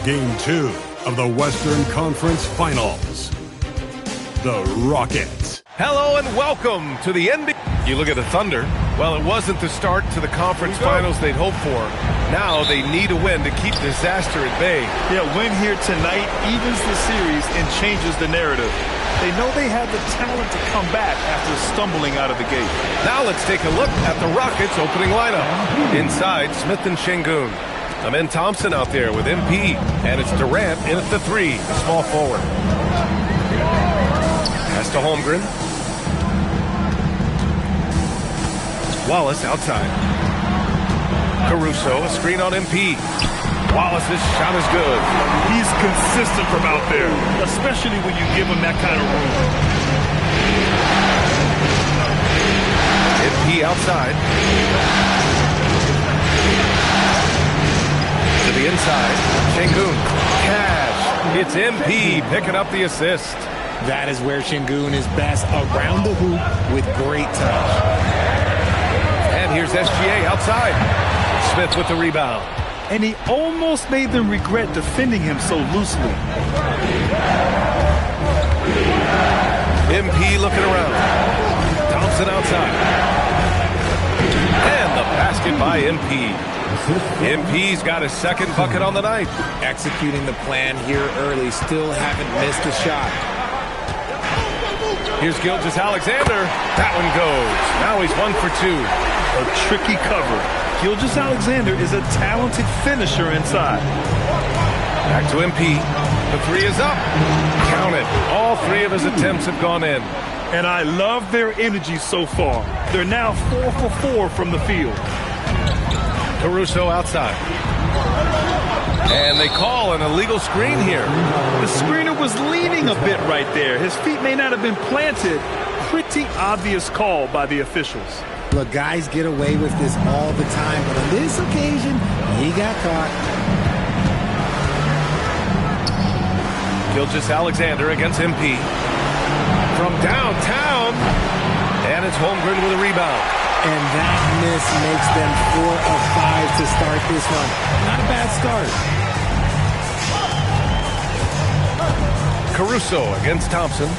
Game 2 of the Western Conference Finals. The Rockets. Hello and welcome to the NBA. You look at the Thunder. Well, it wasn't the start to the conference finals they'd hoped for. Now they need a win to keep disaster at bay. Yeah, win here tonight evens the series and changes the narrative. They know they have the talent to come back after stumbling out of the gate. Now let's take a look at the Rockets' opening lineup. Inside, Smith and Şengün. Amen Thompson out there with MP. And it's Durant in at the 3, small forward. Pass to Holmgren. Wallace outside. Caruso, a screen on MP. Wallace's shot is good. He's consistent from out there, especially when you give him that kind of room. MP outside. To the inside. Şengün. Cash. It's MP picking up the assist. That is where Şengün is best, around the hoop with great touch. And here's SGA outside. Smith with the rebound. And he almost made them regret defending him so loosely. MP looking around. Thompson outside. And the basket by MP. MP's got his second bucket on the night. Executing the plan here early, still haven't missed a shot. Here's Gilgeous-Alexander. That one goes. Now he's 1 for 2. A tricky cover. Gilgeous-Alexander is a talented finisher inside. Back to MP. The 3 is up. Count it. All 3 of his attempts have gone in. And I love their energy so far. They're now 4 for 4 from the field. Caruso outside. And they call an illegal screen here. The screener was leaning a bit right there. His feet may not have been planted. Pretty obvious call by the officials. Look, guys get away with this all the time, but on this occasion, he got caught. Gilgeous-Alexander against MP. From downtown. And it's Holmgren with a rebound. And that miss makes them 4 of 5 to start this one. Not a bad start. Caruso against Thompson.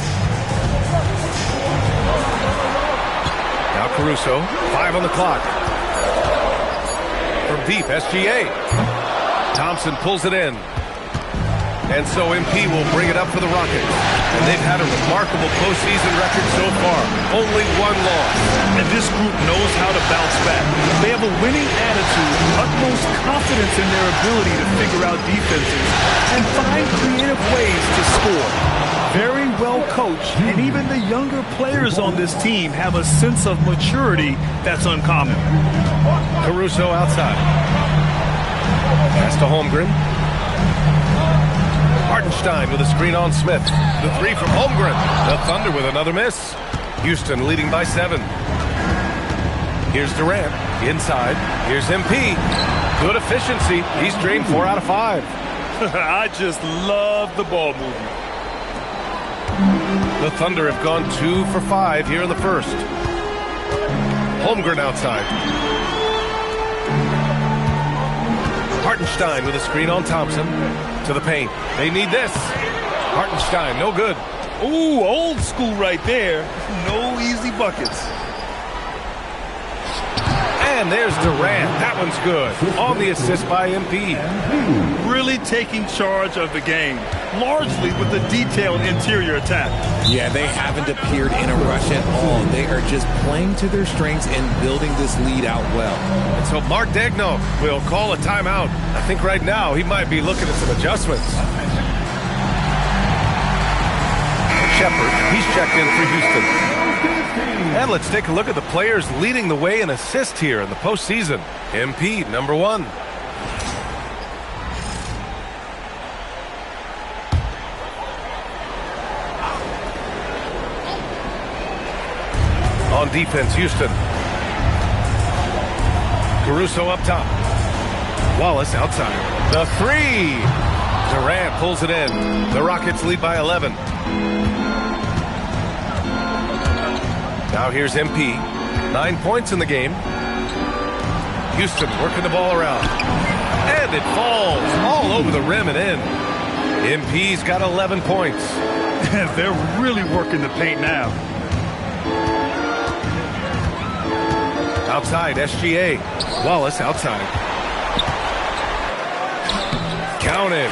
Now Caruso, 5 on the clock. From deep, SGA. Thompson pulls it in. And so MP will bring it up for the Rockets. And they've had a remarkable postseason record so far. Only 1 loss. And this group knows how to bounce back. They have a winning attitude, utmost confidence in their ability to figure out defenses and find creative ways to score. Very well coached, and even the younger players on this team have a sense of maturity that's uncommon. Caruso outside. Pass to Holmgren. Hartenstein with a screen on Smith. The 3 from Holmgren. The Thunder with another miss. Houston leading by 7. Here's Durant. Inside. Here's MP. Good efficiency. He's drained 4 out of 5. I just love the ball movement. The Thunder have gone 2 for 5 here in the first. Holmgren outside. Hartenstein with a screen on Thompson. To the paint. They need this. Hartenstein, no good. Ooh, old school right there. No easy buckets. And there's Durant. That one's good. On the assist by MP. Really taking charge of the game. Largely with the detailed interior attack. Yeah, they haven't appeared in a rush at all. They are just playing to their strengths and building this lead out well. And so Mark Daigneault will call a timeout. I think right now he might be looking at some adjustments. Shepard, he's checked in for Houston. And let's take a look at the players leading the way in assists here in the postseason. MP, number 1. On defense, Houston. Caruso up top. Wallace outside. The 3. Durant pulls it in. The Rockets lead by 11. Now here's MP. 9 points in the game. Houston working the ball around. And And it falls all over the rim and in. MP's got 11 points. They're really working the paint now. Outside, SGA. Wallace outside. Counted.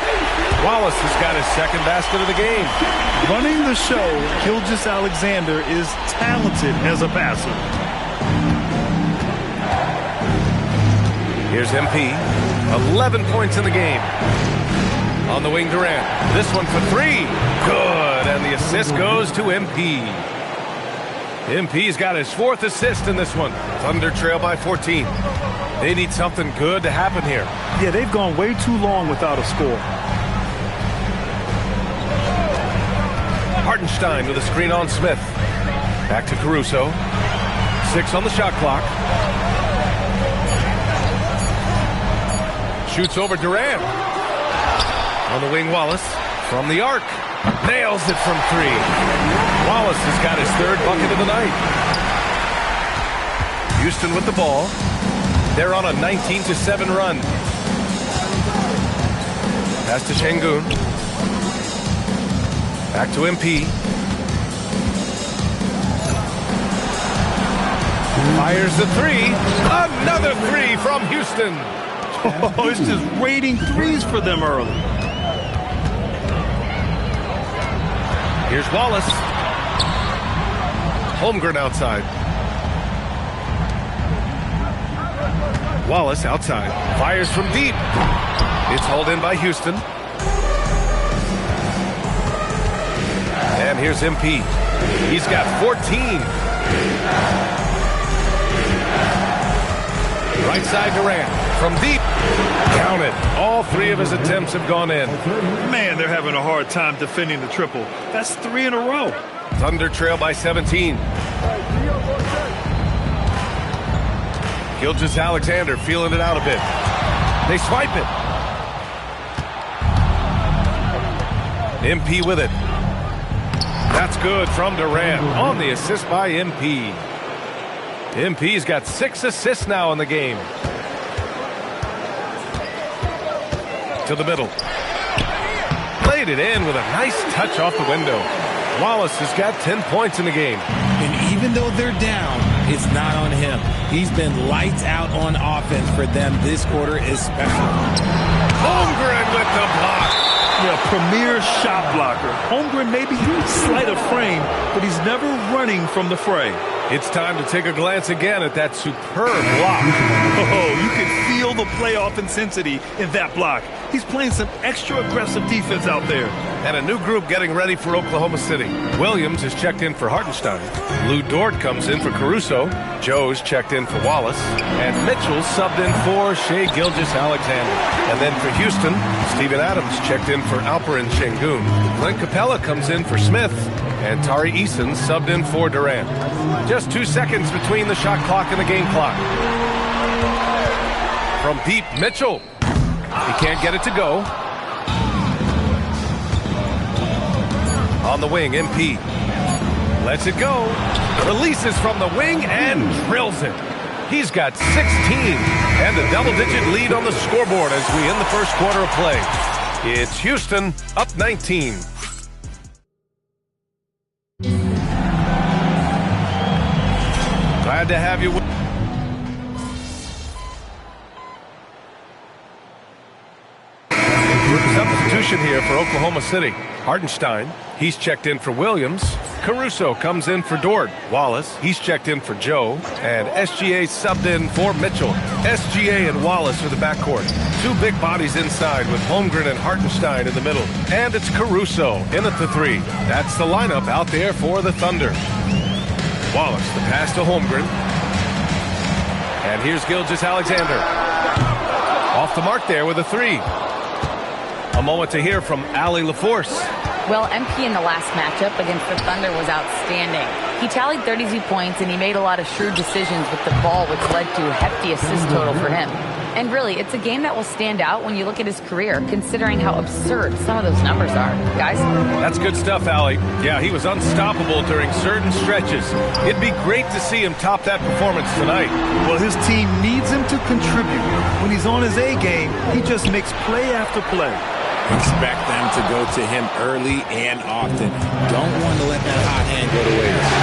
Wallace has got his second basket of the game. Running the show, Gilgeous-Alexander is talented as a passer. Here's MP. 11 points in the game. On the wing, Durant. This one for three. Good. And the assist goes to MP. MP's got his fourth assist in this one. Thunder trail by 14. They need something good to happen here. Yeah, they've gone way too long without a score. Hartenstein with a screen on Smith. Back to Caruso. 6 on the shot clock. Shoots over Durant. On the wing, Wallace. From the arc. Nails it from three. Wallace has got his third bucket of the night. Houston with the ball. They're on a 19-7 run. Pass to Şengün. Back to MP. Fires the three. Another three from Houston. Oh, it's just raining threes for them early. Here's Wallace. Holmgren outside. Wallace outside. Fires from deep. It's hauled in by Houston. And here's MP. He's got 14. Right side Durant. From deep. Count it. All three of his attempts have gone in. Man, they're having a hard time defending the triple. That's 3 in a row. Thunder trail by 17. Gilgeous-Alexander feeling it out a bit. They swipe it. MP with it. That's good from Durant on the assist by MP. MP's got 6 assists now in the game. To the middle. Played it in with a nice touch off the window. Wallace has got 10 points in the game. And even though they're down, it's not on him. He's been lights out on offense for them this quarter especially. Holmgren with the block. Yeah, premier shot blocker. Holmgren maybe slight of frame, but he's never running from the fray. It's time to take a glance again at that superb block. Oh, you can feel the playoff intensity in that block. He's playing some extra aggressive defense out there. And a new group getting ready for Oklahoma City. Williams is checked in for Hartenstein. Lou Dort comes in for Caruso. Joe's checked in for Wallace. And Mitchell subbed in for Shai Gilgeous-Alexander. And then for Houston, Steven Adams checked in for Alperen Şengün. Clint Capella comes in for Smith. And Tari Eason subbed in for Durant. Just 2 seconds between the shot clock and the game clock. From deep, Mitchell. He can't get it to go. On the wing, MP. Lets it go. Releases from the wing and drills it. He's got 16 and a double-digit lead on the scoreboard as we end the first quarter of play. It's Houston up 19. Glad to have you with substitution here for Oklahoma City. Hartenstein, he's checked in for Williams. Caruso comes in for Dort. Wallace, he's checked in for Joe. And SGA subbed in for Mitchell. SGA and Wallace are the backcourt. 2 big bodies inside with Holmgren and Hartenstein in the middle. And it's Caruso in at the 3. That's the lineup out there for the Thunder. Wallace, the pass to Holmgren. And here's Gilgeous-Alexander. Off the mark there with a 3. A moment to hear from Allie LaForce. Well, MP in the last matchup against the Thunder was outstanding. He tallied 32 points, and he made a lot of shrewd decisions with the ball, which led to a hefty assist total for him. And really, it's a game that will stand out when you look at his career, considering how absurd some of those numbers are. Guys? That's good stuff, Allie. Yeah, he was unstoppable during certain stretches. It'd be great to see him top that performance tonight. Well, his team needs him to contribute. When he's on his A game, he just makes play after play. Expect them to go to him early and often. Don't want to let that hot hand go to waste.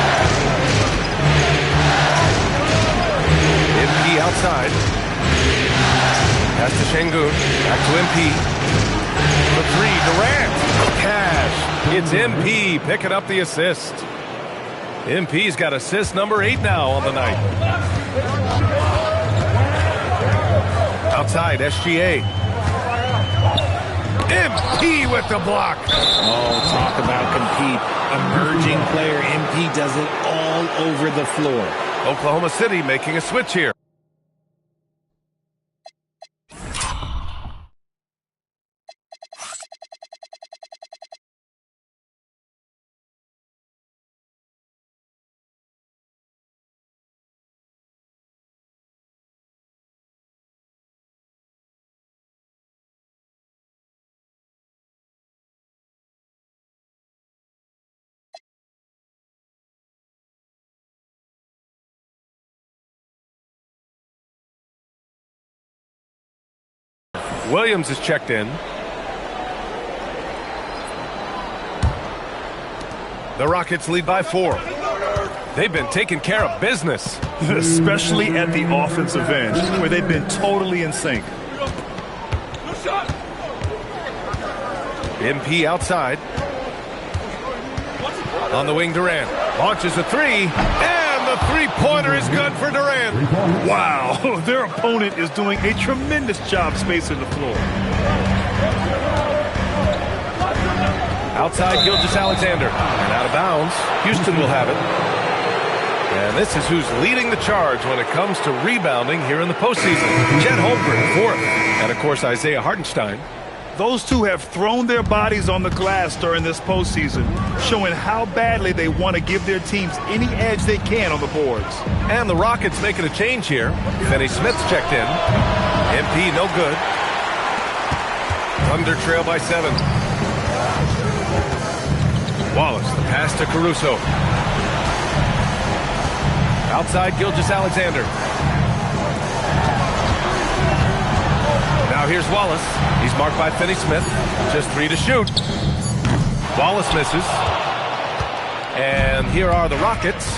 MP outside. Pass to Şengün. Back to MP. The three, Durant. Cash. It's MP picking up the assist. MP's got assist number 8 now on the night. Outside, SGA. MP with the block. Oh, talk about compete. Emerging player, MP does it all over the floor. Oklahoma City making a switch here. Williams is checked in. The Rockets lead by 4. They've been taking care of business. Especially at the offensive end, where they've been totally in sync. MP outside. On the wing, Durant. Launches a three. And the three-pointer is good for Durant. Wow, their opponent is doing a tremendous job spacing the floor. Outside, Gilgeous-Alexander. And out of bounds. Houston will have it. And this is who's leading the charge when it comes to rebounding here in the postseason. Chet Holmgren, 4th. And, of course, Isaiah Hartenstein. Those two have thrown their bodies on the glass during this postseason, showing how badly they want to give their teams any edge they can on the boards. And the Rockets making a change here. Finney Smith's checked in. MP no good. Thunder trail by 7. Wallace, the pass to Caruso. Outside, Gilgeous-Alexander. Now here's Wallace. He's marked by Finney Smith. Just 3 to shoot. Wallace misses. And here are the Rockets.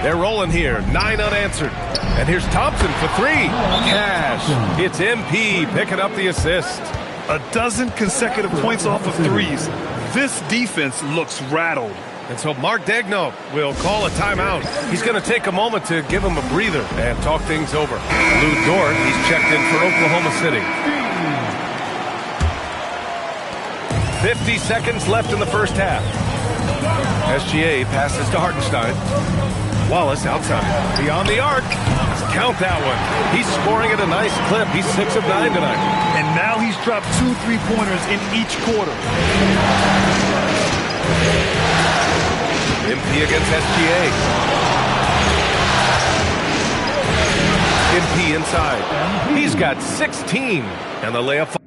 They're rolling here. 9 unanswered. And here's Thompson for 3. Cash. It's MP picking up the assist. A dozen consecutive points off of threes. This defense looks rattled. And so Mark Daigneault will call a timeout. He's going to take a moment to give him a breather and talk things over. Lou Dort, he's checked in for Oklahoma City. 50 seconds left in the first half. SGA passes to Hartenstein. Wallace outside. Beyond the arc. Count that one. He's scoring at a nice clip. He's 6 of 9 tonight. And now he's dropped 2 3-pointers in each quarter. MP against SGA. MP inside. He's got 16. And the layup.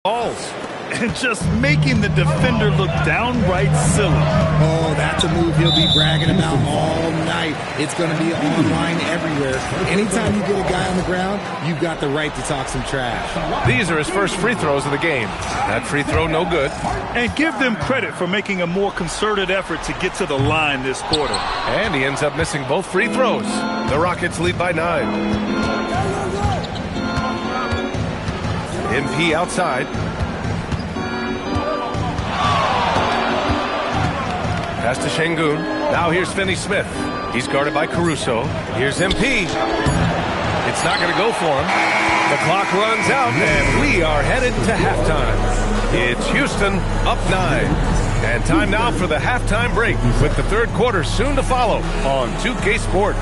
Balls. and just making the defender look downright silly. Oh, that's a move he'll be bragging about all night. It's going to be online everywhere. Anytime you get a guy on the ground, you've got the right to talk some trash. These are his first free throws of the game. That free throw, no good. And give them credit for making a more concerted effort to get to the line this quarter. And he ends up missing both free throws. The Rockets lead by 9. MP outside. Pass to Şengün. Now here's Finney Smith. He's guarded by Caruso. Here's MP. It's not going to go for him. The clock runs out, and we are headed to halftime. It's Houston up 9. And time now for the halftime break, with the third quarter soon to follow on 2K Sports.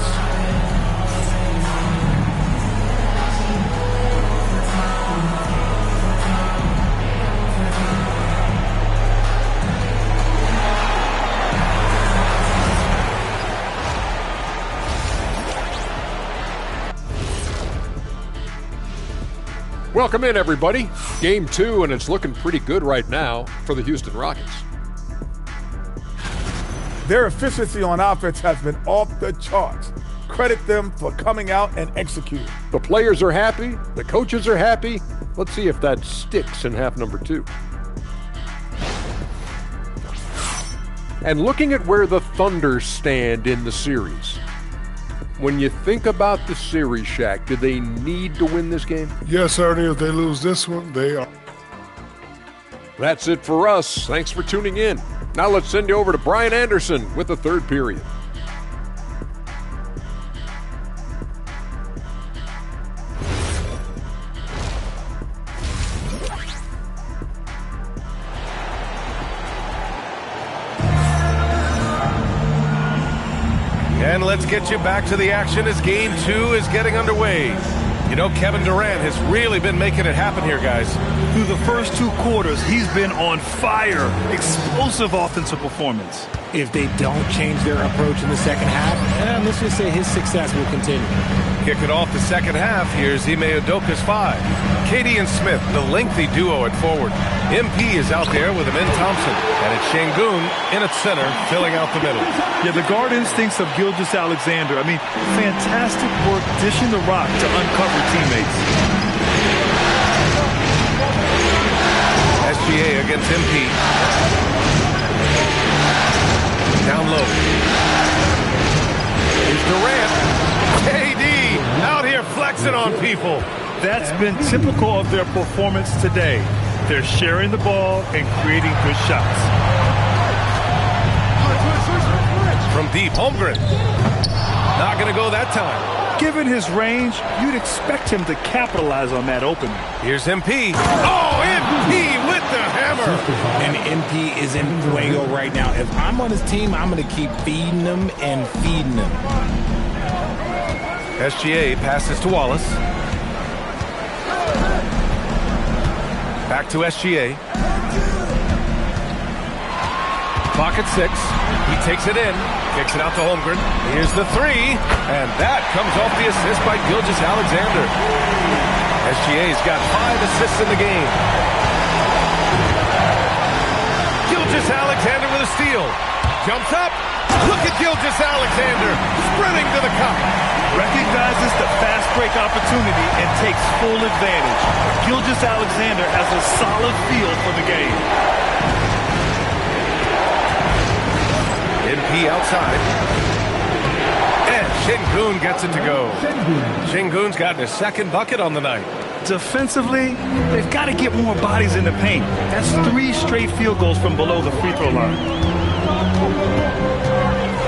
Welcome in, everybody. Game 2, and it's looking pretty good right now for the Houston Rockets. Their efficiency on offense has been off the charts. Credit them for coming out and executing. The players are happy. The coaches are happy. Let's see if that sticks in half number 2. And looking at where the Thunder stand in the series, when you think about the series, Shaq, do they need to win this game? Yes, Ernie. If they lose this one, they are. That's it for us. Thanks for tuning in. Now let's send you over to Brian Anderson with the third period. And let's get you back to the action as Game 2 is getting underway. You know, Kevin Durant has really been making it happen here, guys. Through the first 2 quarters, he's been on fire. Explosive offensive performance. If they don't change their approach in the second half, let's just say his success will continue. Kicking off the second half, here's Ime Udoka's 5. Katie and Smith, the lengthy duo at forward. MP is out there with Amin Thompson. And it's Şengün in at center, filling out the middle. Yeah, the guard instincts of Gilgeous-Alexander. I mean, fantastic work dishing the rock to uncover teammates. SGA against MP. Down low. Here's Durant. KD out here flexing on people. That's been typical of their performance today. They're sharing the ball and creating good shots. From deep, Holmgren. Not going to go that time. Given his range, you'd expect him to capitalize on that opening. Here's MP. Oh, MP with the hammer. And MP is in fuego right now. If I'm on his team, I'm going to keep feeding him and feeding him. SGA passes to Wallace. Back to SGA. Clock at 6. He takes it in. Kicks it out to Holmgren. Here's the 3. And that comes off the assist by Gilgeous-Alexander. SGA's got 5 assists in the game. Gilgeous-Alexander with a steal. Jumps up. Look at Gilgeous-Alexander sprinting to the cup. Recognizes the fast break opportunity and takes full advantage. Gilgeous-Alexander has a solid feel for the game. MP outside. And Şengün gets it to go. Şengün's gotten his second bucket on the night. Defensively, they've got to get more bodies in the paint. That's 3 straight field goals from below the free throw line.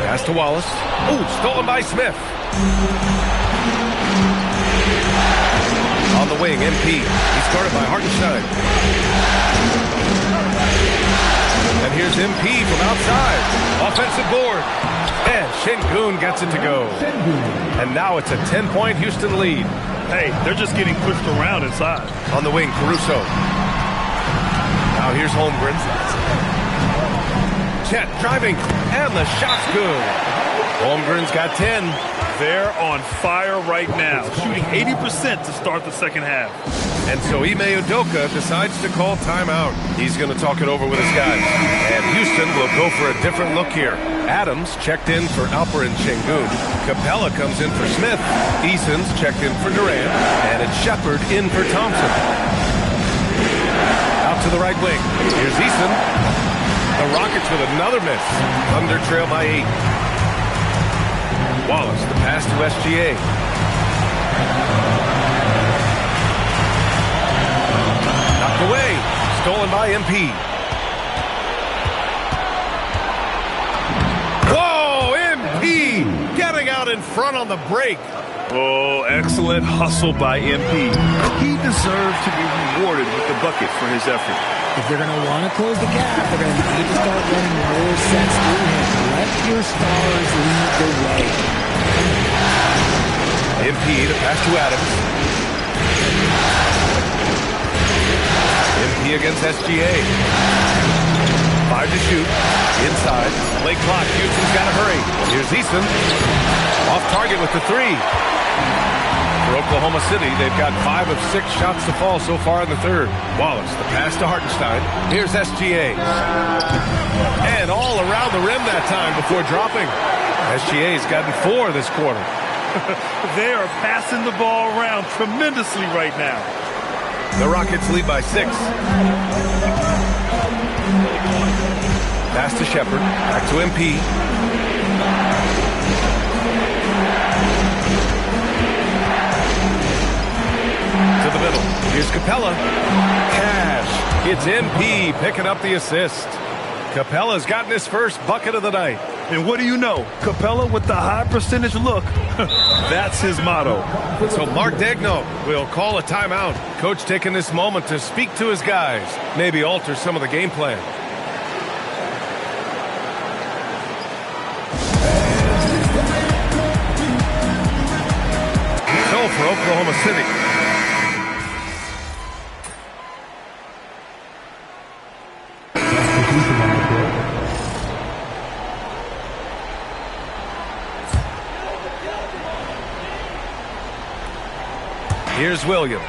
Pass to Wallace. Ooh, stolen by Smith. On the wing, MP. He's guarded by Hartenstein. And here's MP from outside. Offensive board. And Şengün gets it to go. And now it's a 10-point Houston lead. Hey, they're just getting pushed around inside. On the wing, Caruso. Now here's Holmgren. Chet driving, and the shot's good. Holmgren's got 10. They're on fire right now, shooting 80% to start the second half. And so Ime Udoka decides to call timeout. He's going to talk it over with his guys. And Houston will go for a different look here. Adams checked in for Alperen Şengün. Capella comes in for Smith. Eason's checked in for Durant. And it's Shepard in for Thompson. Out to the right wing. Here's Eason. The Rockets with another miss. Thunder trail by 8. Wallace, the pass to SGA. Knocked away. Stolen by MP. Whoa, MP getting out in front on the break. Oh, excellent hustle by MP. He deserves to be rewarded with the bucket for his effort. If they're going to want to close the gap, they're going to need to start running more sets through him. Let your stars lead the way. MP to pass to Adams. MP against SGA. 5 to shoot. Inside. Late clock. Houston's got to hurry. Here's Eason. Off target with the 3. For Oklahoma City, they've got 5 of 6 shots to fall so far in the third. Wallace, the pass to Hartenstein. Here's SGA. And all around the rim that time before dropping. SGA's gotten 4 this quarter. They are passing the ball around tremendously right now. The Rockets lead by 6. Pass to Shepard. Back to MP. To the middle. Here's Capella. Cash. It's MP picking up the assist. Capella's gotten his first bucket of the night. And what do you know? Capella with the high percentage look. That's his motto. So Mark Daigneault will call a timeout. Coach taking this moment to speak to his guys. Maybe alter some of the game plan. So for Oklahoma City. Here's Williams.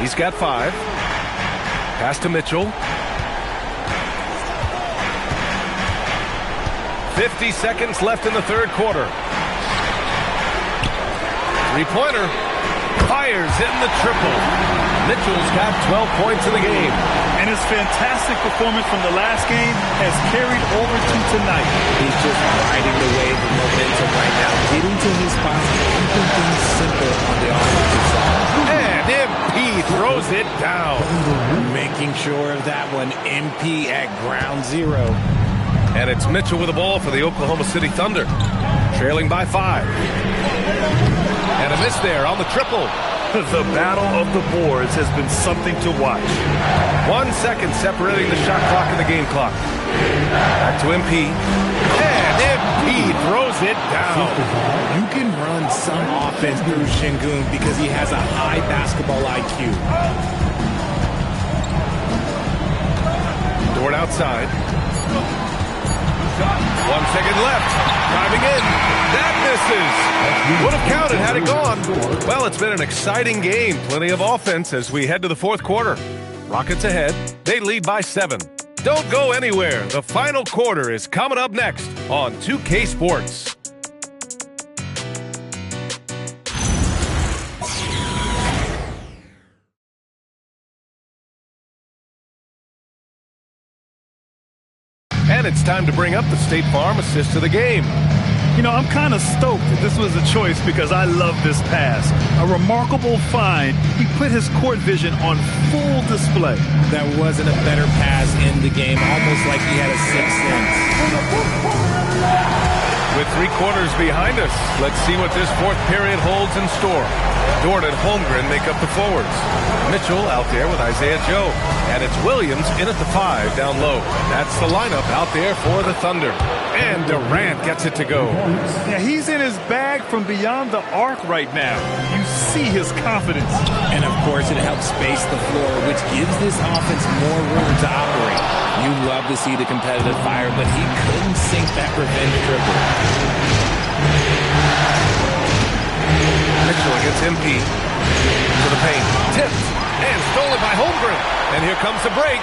He's got 5. Pass to Mitchell. 50 seconds left in the third quarter. Three-pointer. Fires hitting the triple. Mitchell's got 12 points in the game. And his fantastic performance from the last game has carried over to tonight. He's just riding the wave of momentum right now, getting to his spots, keeping things simple on the offensive side. And MP throws it down. Making sure of that one, MP at ground zero. And it's Mitchell with the ball for the Oklahoma City Thunder. Trailing by 5. And a miss there on the triple. The battle of the boards has been something to watch. 1 second separating the shot clock and the game clock. Back to MP. And MP throws it down. You can run some offense through Şengün because he has a high basketball IQ. Dort outside. 1 second left. Driving in. That misses. Would have counted had it gone. Well, it's been an exciting game. Plenty of offense as we head to the fourth quarter. Rockets ahead. They lead by 7. Don't go anywhere. The final quarter is coming up next on 2K Sports. And it's time to bring up the State Farm assist of the game. You know, I'm kind of stoked that this was a choice because I love this pass. A remarkable find. He put his court vision on full display. That wasn't a better pass in the game, almost like he had a sixth sense. With 3 quarters behind us, let's see what this fourth period holds in store. Dort and Holmgren make up the forwards. Mitchell out there with Isaiah Joe. And it's Williams in at the 5 down low. That's the lineup out there for the Thunder. And Durant gets it to go. Yeah, he's in his bag from beyond the arc right now. You see his confidence. And, of course, it helps space the floor, which gives this offense more room to operate. You love to see the competitive fire, but he couldn't sink that revenge triple. Mitchell against MP. To the paint. Tipped. And stolen by Holmgren. And here comes the break.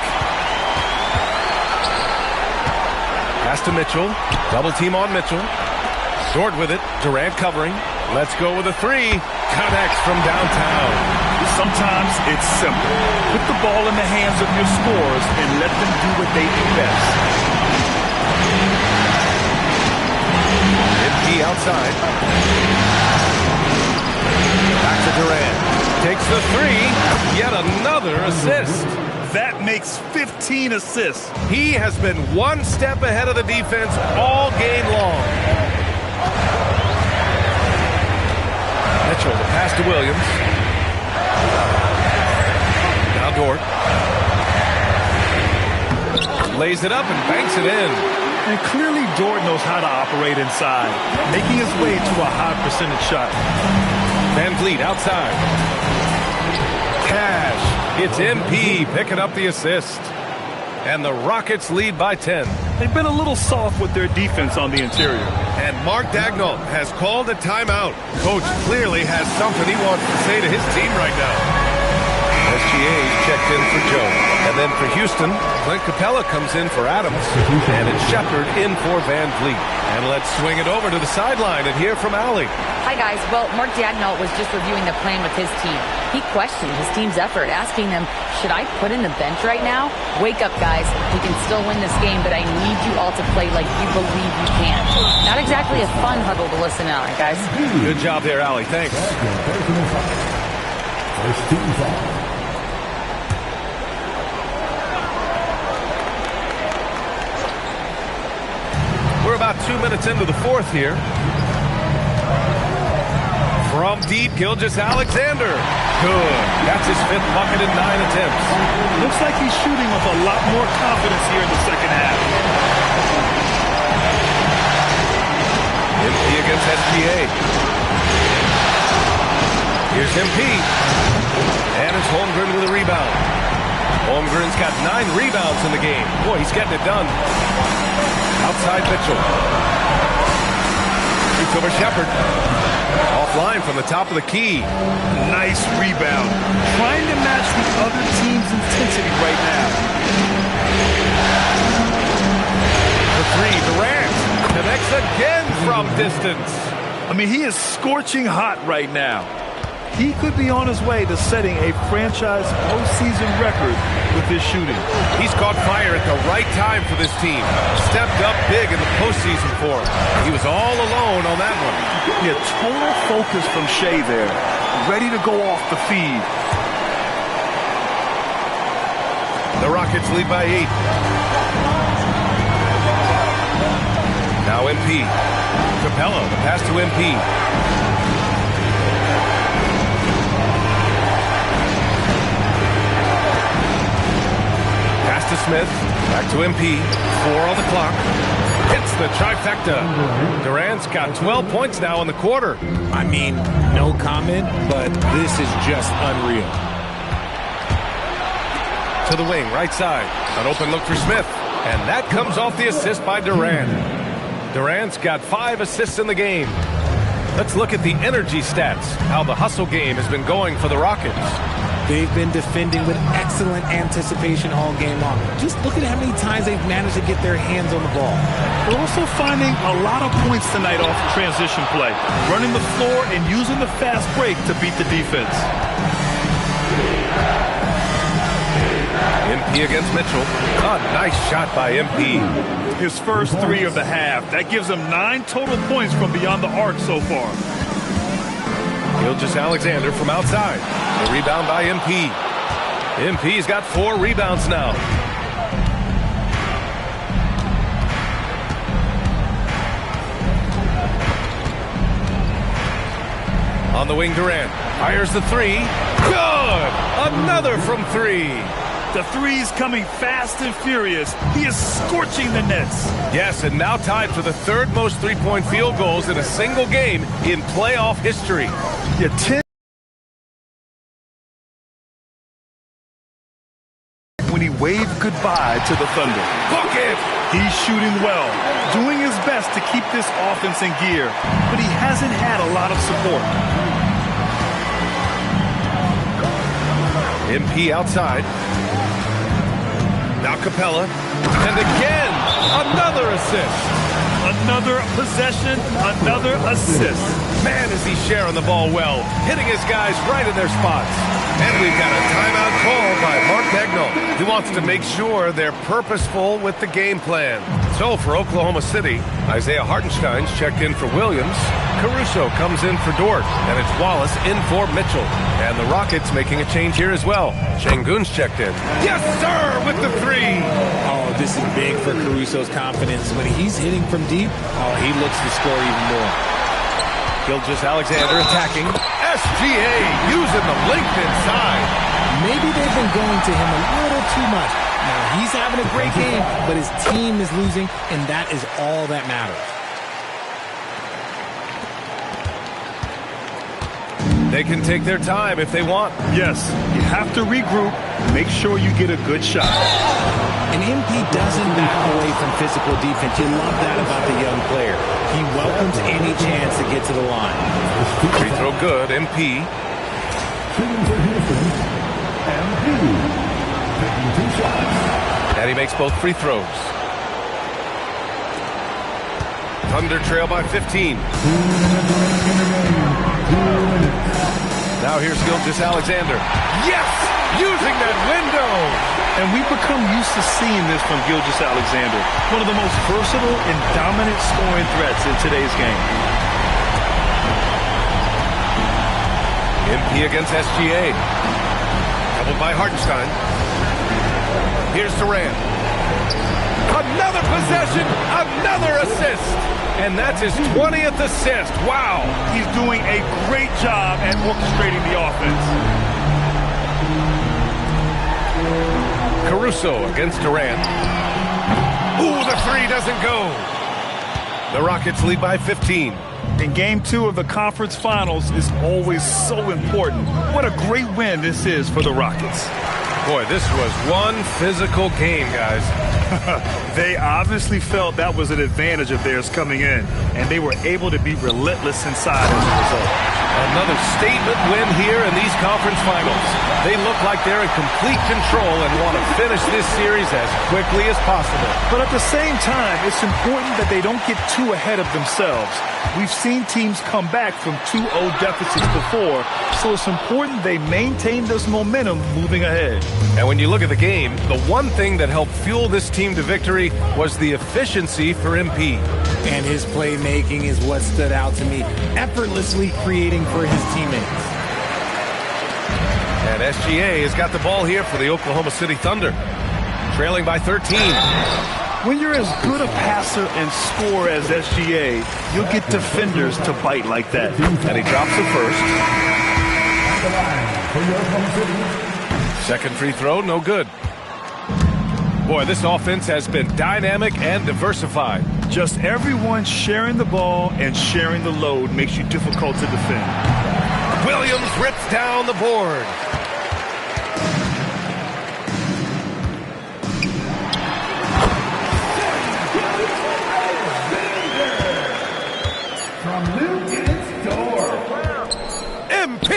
Pass to Mitchell. Double team on Mitchell. Dort with it. Durant covering. Let's go with a three. Connects from downtown. Sometimes it's simple. Put the ball in the hands of your scorers and let them do what they do best. MP outside. Back to Durant. Takes the three. Yet another assist. That makes 15 assists. He has been one step ahead of the defense all game long. Mitchell, the pass to Williams. Now Dort. Lays it up and banks it in. And clearly Dort knows how to operate inside, making his way to a high percentage shot. Van Vliet outside. Cash. It's MP picking up the assist. And the Rockets lead by 10. They've been a little soft with their defense on the interior. And Mark Daigneault has called a timeout. Coach clearly has something he wants to say to his team right now. SGA checked in for Joe. And then for Houston, Clint Capella comes in for Adams. And it's Shepard in for Van Vliet. And let's swing it over to the sideline and hear from Allie. Hi, guys. Well, Mark Daigneault was just reviewing the plan with his team. He questioned his team's effort, asking them, should I put in the bench right now? Wake up, guys. We can still win this game, but I need you all to play like you believe you can. Not exactly a fun huddle to listen on, guys. Good job there, Allie. Thanks. We're about 2 minutes into the fourth here. From deep, Gilgeous-Alexander. Good. That's his fifth bucket in 9 attempts. Looks like he's shooting with a lot more confidence here in the second half. MP against SGA. Here's MP. And it's Holmgren with a rebound. Holmgren's got 9 rebounds in the game. Boy, he's getting it done. Outside Mitchell. Shoots over Shepard. Offline from the top of the key. Nice rebound. Trying to match the other team's intensity right now. The three, Durant. Connects again from distance. I mean, he is scorching hot right now. He could be on his way to setting a franchise postseason record with his shooting. He's caught fire at the right time for this team. Stepped up big in the postseason for him. He was all alone on that one. Yeah, total focus from Shea there. Ready to go off the feed. The Rockets lead by 8. Now MP. Capella, the pass to MP. Pass to Smith. Back to MP. 4 on the clock. Hits the trifecta. Durant's got 12 points now in the quarter. I mean, no comment, but this is just unreal. To the wing, right side. An open look for Smith. And that comes off the assist by Durant. Durant's got 5 assists in the game. Let's look at the energy stats, how the hustle game has been going for the Rockets. They've been defending with excellent anticipation all game long. Just look at how many times they've managed to get their hands on the ball. They're also finding a lot of points tonight off transition play, running the floor and using the fast break to beat the defense. MP against Mitchell. A nice shot by MP. His first 3 of the half. That gives him 9 total points from beyond the arc so far. Gilgeous-Alexander from outside. The rebound by MP. MP's got 4 rebounds now. On the wing, Durant fires the 3. Good! Another from 3. The three's coming fast and furious. He is scorching the nets. Yes, and now tied for the 3rd most three-point field goals in a single game in playoff history. Yeah, 10 when he waved goodbye to the Thunder. Book it! He's shooting well, doing his best to keep this offense in gear, but he hasn't had a lot of support. MP outside. Now Capella. And again, another assist. Another possession, another assist. Man, is he sharing the ball well, hitting his guys right in their spots. And we've got a timeout call by Mark Dagnall. He wants to make sure they're purposeful with the game plan. So for Oklahoma City, Isaiah Hartenstein's checked in for Williams. Caruso comes in for Dort. And it's Wallace in for Mitchell. And the Rockets making a change here as well. Şengün's checked in. Yes, sir, with the three. Oh, this is big for Caruso's confidence. When he's hitting from deep, oh, he looks to score even more. Gilgeous-Alexander attacking. SGA using the length inside. Maybe they've been going to him a little too much. Now, he's having a great game, but his team is losing, and that is all that matters. They can take their time if they want. Yes, you have to regroup. Make sure you get a good shot. And MP doesn't back away from physical defense. You love that about the young player. He welcomes any chance to get to the line. Free throw good, MP. And he makes both free throws. Thunder trail by 15. Now here's Gilgeous-Alexander. Yes! Using that window! And we've become used to seeing this from Gilgeous-Alexander, one of the most versatile and dominant scoring threats in today's game. MP against SGA. Doubled by Hartenstein. Here's Durant. Another possession, another assist. And that's his 20th assist. Wow. He's doing a great job at orchestrating the offense. Caruso against Durant. Ooh, the three doesn't go. The Rockets lead by 15. In Game 2 of the conference finals is always so important. What a great win this is for the Rockets. Boy, this was one physical game, guys. They obviously felt that was an advantage of theirs coming in, and they were able to be relentless inside as a result. Another statement win here in these conference finals. They look like they're in complete control and want to finish this series as quickly as possible. But at the same time, it's important that they don't get too ahead of themselves. We've seen teams come back from 2-0 deficits before, so it's important they maintain this momentum moving ahead. And when you look at the game, the one thing that helped fuel this team to victory was the efficiency for MP. And his playmaking is what stood out to me, effortlessly creating for his teammates. And SGA has got the ball here for the Oklahoma City Thunder, trailing by 13. When you're as good a passer and scorer as SGA, you'll get defenders to bite like that. And he drops the first. Second free throw, no good. Boy, this offense has been dynamic and diversified. Just everyone sharing the ball and sharing the load makes you difficult to defend. Williams rips down the board. MP!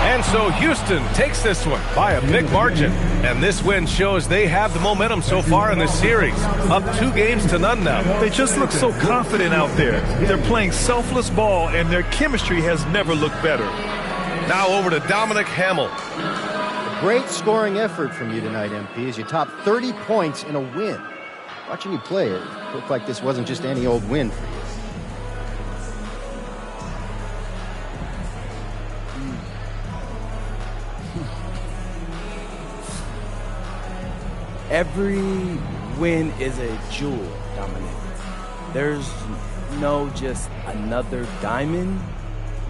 And so Houston takes this one by a big margin. And this win shows they have the momentum so far in this series. Up 2-0 now. They just look so confident out there. They're playing selfless ball, and their chemistry has never looked better. Now over to Dominic Hamill. A great scoring effort from you tonight, MP, as you top 30 points in a win. Watching you play, it looked like this wasn't just any old win for you. Every win is a jewel, Dominic. There's no just another diamond,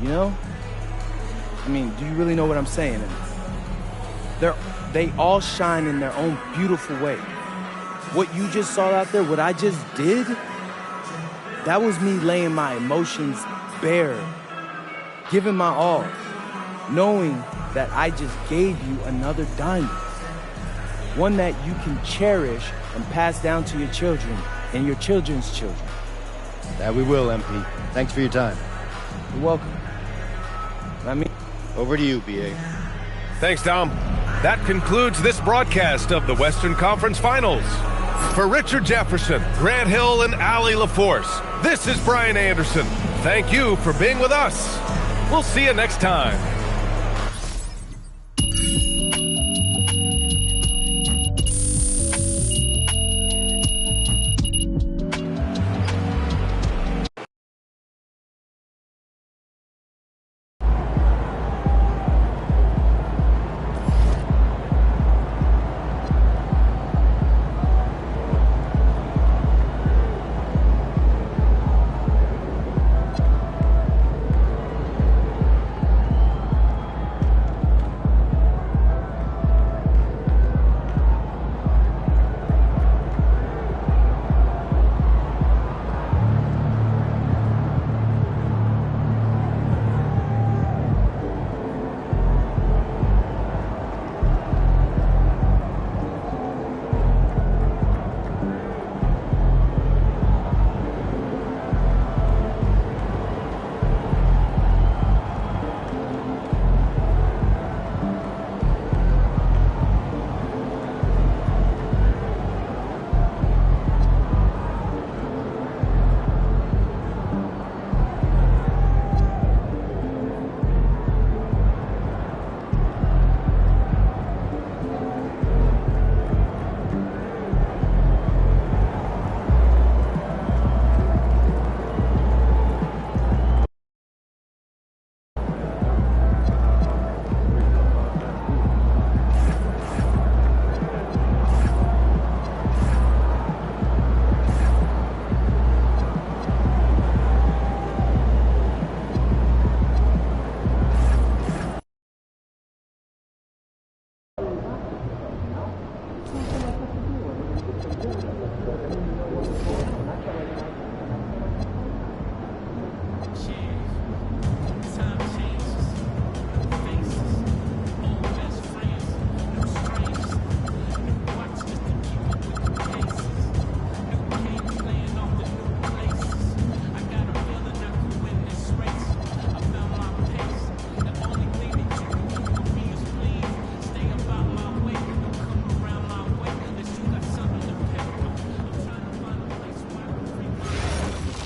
you know? I mean, do you really know what I'm saying? They all shine in their own beautiful way. What you just saw out there, what I just did, that was me laying my emotions bare, giving my all, knowing that I just gave you another diamond. One that you can cherish and pass down to your children and your children's children. That we will, MP. Thanks for your time. You're welcome. I mean, Over to you, B.A. Thanks, Dom. That concludes this broadcast of the Western Conference Finals. For Richard Jefferson, Grant Hill, and Allie LaForce, this is Brian Anderson. Thank you for being with us. We'll see you next time.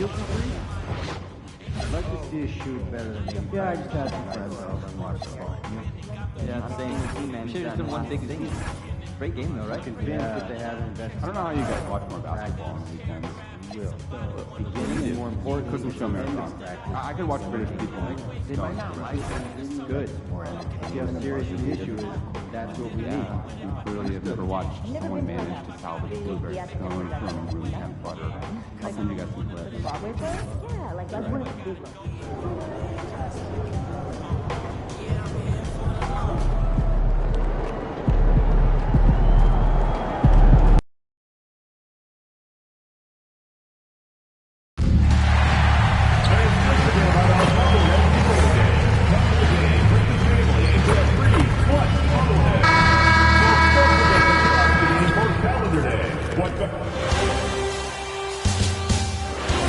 I'd like to see you shoot better than me. Yeah, I just had some friends over and watched the ball. Yeah, same. Man. Should have done one big thing. Great game though, right? Yeah. They have invested. I don't know how you guys watch more basketball on the weekends. Beginning and more important, Cooking show marathon. I could watch British people make. They might not like it. It's good. See how serious the issue is. That's what we need. You clearly have never watched someone manage to salvage blueberries going from room temp butter. I'll send you guys some clips. Yeah, like that's one of the big ones.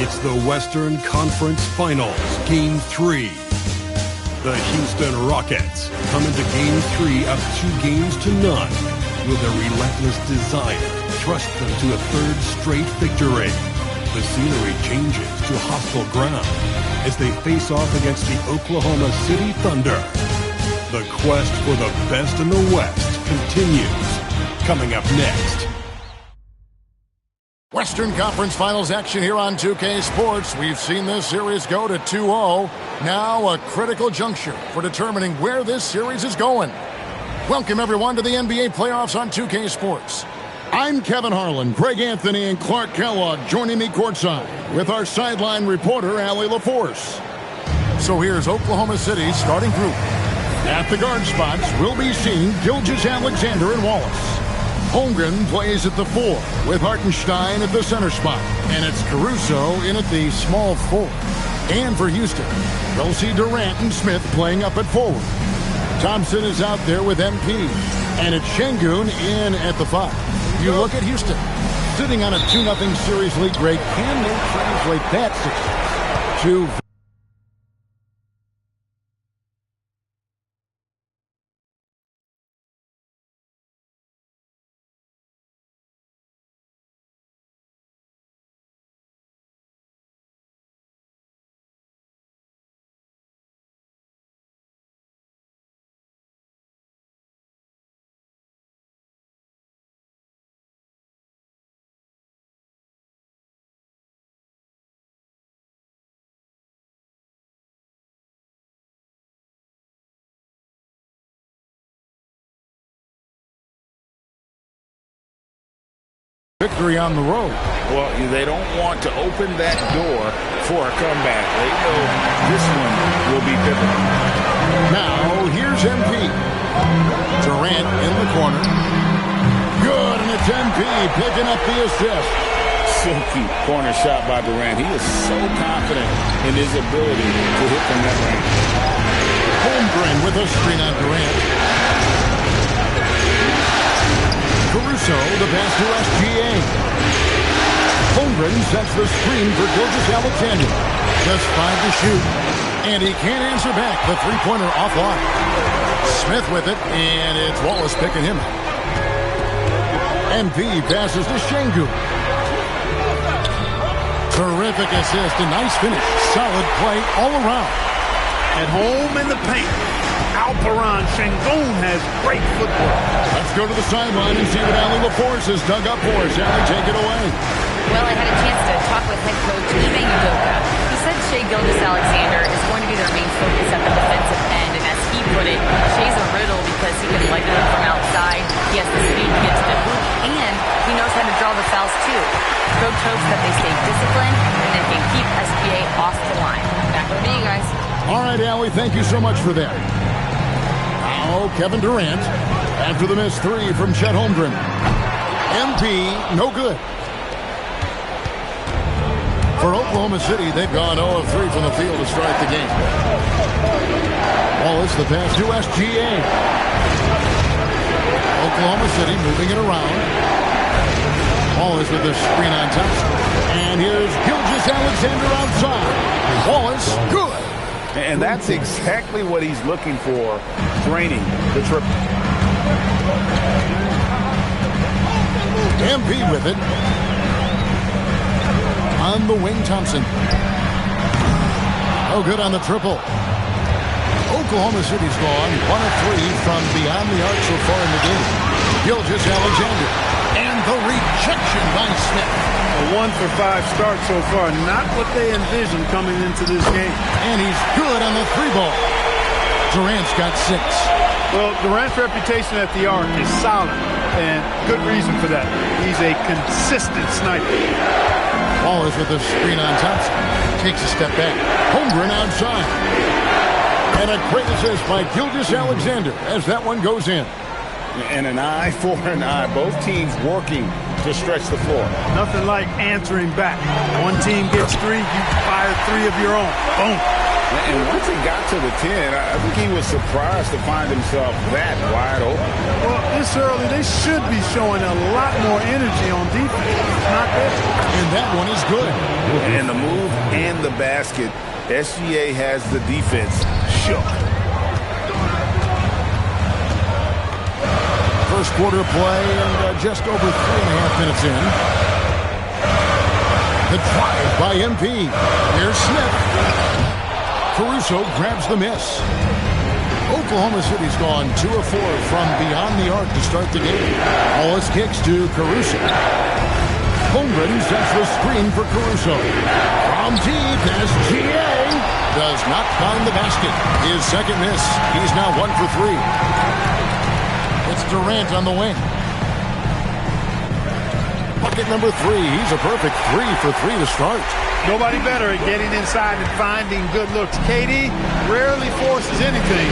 It's the Western Conference Finals, Game 3. The Houston Rockets come into Game 3 up 2-0. Will their relentless desire thrust them to a third straight victory? The scenery changes to hostile ground as they face off against the Oklahoma City Thunder. The quest for the best in the West continues. Coming up next. Western Conference Finals action here on 2K Sports. We've seen this series go to 2-0. Now a critical juncture for determining where this series is going. Welcome everyone to the NBA playoffs on 2K Sports. I'm Kevin Harlan, Greg Anthony, and Clark Kellogg joining me courtside with our sideline reporter, Allie LaForce. So here's Oklahoma City's starting group. At the guard spots, we'll be seeing Gilgeous-Alexander and Wallace. Holmgren plays at the 4, with Hartenstein at the center spot. And it's Caruso in at the small forward. And for Houston, we'll see Durant and Smith playing up at forward. Thompson is out there with MP. And it's Şengün in at the 5. You look at Houston, sitting on a 2-0 series lead break. Can they translate that success to victory on the road. Well, they don't want to open that door for a comeback. They know this one will be pivotal. Now, here's MP. Durant in the corner. Good, and it's MP picking up the assist. Silky corner shot by Durant. He is so confident in his ability to hit from that range. Holmgren with a screen on Durant. Caruso, the pass to SGA. Holmgren sets the screen for Gilgeous-Alexander. Just 5 to shoot. And he can't answer back. The three-pointer offline. Smith with it, and it's Wallace picking him up. MP passes to Şengün. Terrific assist, a nice finish. Solid play all around. At home in the paint, Alperen Şengün has great footwork. Let's go to the sideline and see what Allie LaForce has dug up for us. Allie, take it away. Well, I had a chance to talk with head coach Ime Udoka. He said Shai Gilgeous-Alexander is going to be their main focus at the defensive end, and as he put it, Shai's a riddle because he can light it up from outside, he has the speed to get to the hoop, and he knows how to draw the fouls too. Coach hopes that they stay disciplined and they can keep SGA off the line. Back with me, you guys. All right, Allie, thank you so much for that. Now, Kevin Durant, after the missed three from Chet Holmgren. MP, no good. For Oklahoma City, they've gone 0 of 3 from the field to start the game. Wallace, the pass to SGA. Oklahoma City moving it around. Wallace with the screen on top. And here's Gilgeous-Alexander outside. Wallace, good. And that's exactly what he's looking for, draining the triple. MP with it. On the wing, Thompson. Oh, good on the triple. Oklahoma City's gone 1 of 3 from beyond the arc so far in the game. Gilgeous-Alexander. And the rejection by Smith. A 1 for 5 start so far. Not what they envisioned coming into this game. And he's good on the 3-ball. Durant's got 6. Well, Durant's reputation at the arc is solid, and good reason for that. He's a consistent sniper. Wallace with the screen on Thompson. Takes a step back. Holmgren outside. And a great assist by Gilgeous-Alexander as that one goes in. And an eye for an eye. Both teams working to stretch the floor. Nothing like answering back. One team gets 3, you fire 3 of your own. Boom. And once he got to the 10, I think he was surprised to find himself that wide open. Well, this early, they should be showing a lot more energy on defense. It's not there. And that one is good. And the move and the basket, SGA has the defense shook. First quarter play and just over 3.5 minutes in. The drive by MP. Here's Smith. Caruso grabs the miss. Oklahoma City's gone 2 of 4 from beyond the arc to start the game. Wallace kicks to Caruso. Holmgren sets the screen for Caruso. From deep, SGA does not find the basket. His second miss. He's now 1 for 3. It's Durant on the wing. Bucket number 3. He's a perfect 3 for 3 to start. Nobody better at getting inside and finding good looks. KD rarely forces anything.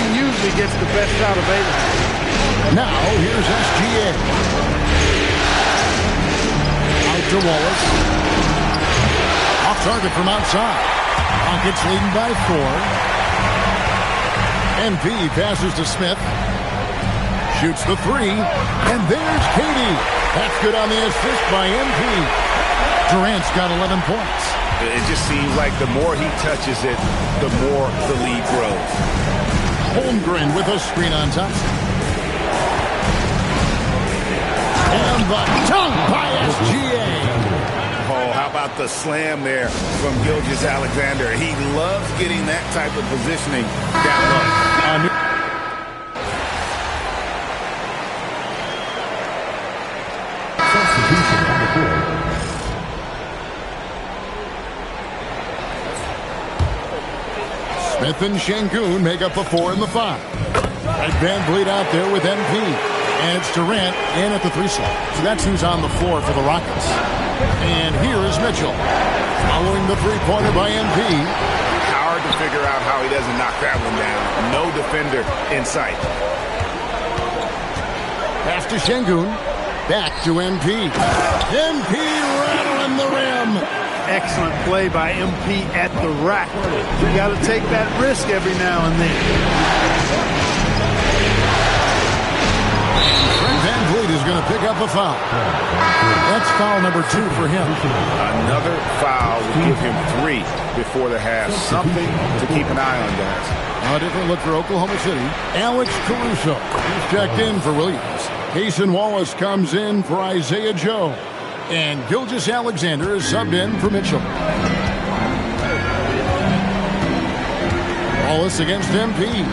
He usually gets the best shot available. Now, here's SGA. Out to Wallace. Off target from outside. Rockets leading by 4. MP passes to Smith. Shoots the 3. And there's KD. That's good on the assist by MP. Durant's got 11 points. It just seems like the more he touches it, the more the lead grows. Holmgren with a screen on Thompson. And the dunk by SGA. Oh, how about the slam there from Gilgeous-Alexander? He loves getting that type of positioning down low. Substitution on the board. Smith and Şengün make up the 4 and the 5. Right Van Vliet out there with MP. And it's Durant in at the 3 slot. So that's who's on the floor for the Rockets. And here is Mitchell. Following the three-pointer by MP. Hard to figure out how he doesn't knock that one down. No defender in sight. Pass to Şengün. Back to MP. MP rattling the rim. Excellent play by MP at the rack. You got to take that risk every now and then. Van Vliet is going to pick up a foul. That's foul number 2 for him. Another foul will give him 3 before the half. Something to keep an eye on, guys. A different look for Oklahoma City. Alex Caruso. He's checked in for Williams. Cason Wallace comes in for Isaiah Joe. And Gilgeous-Alexander is subbed in for Mitchell. Wallace against MP.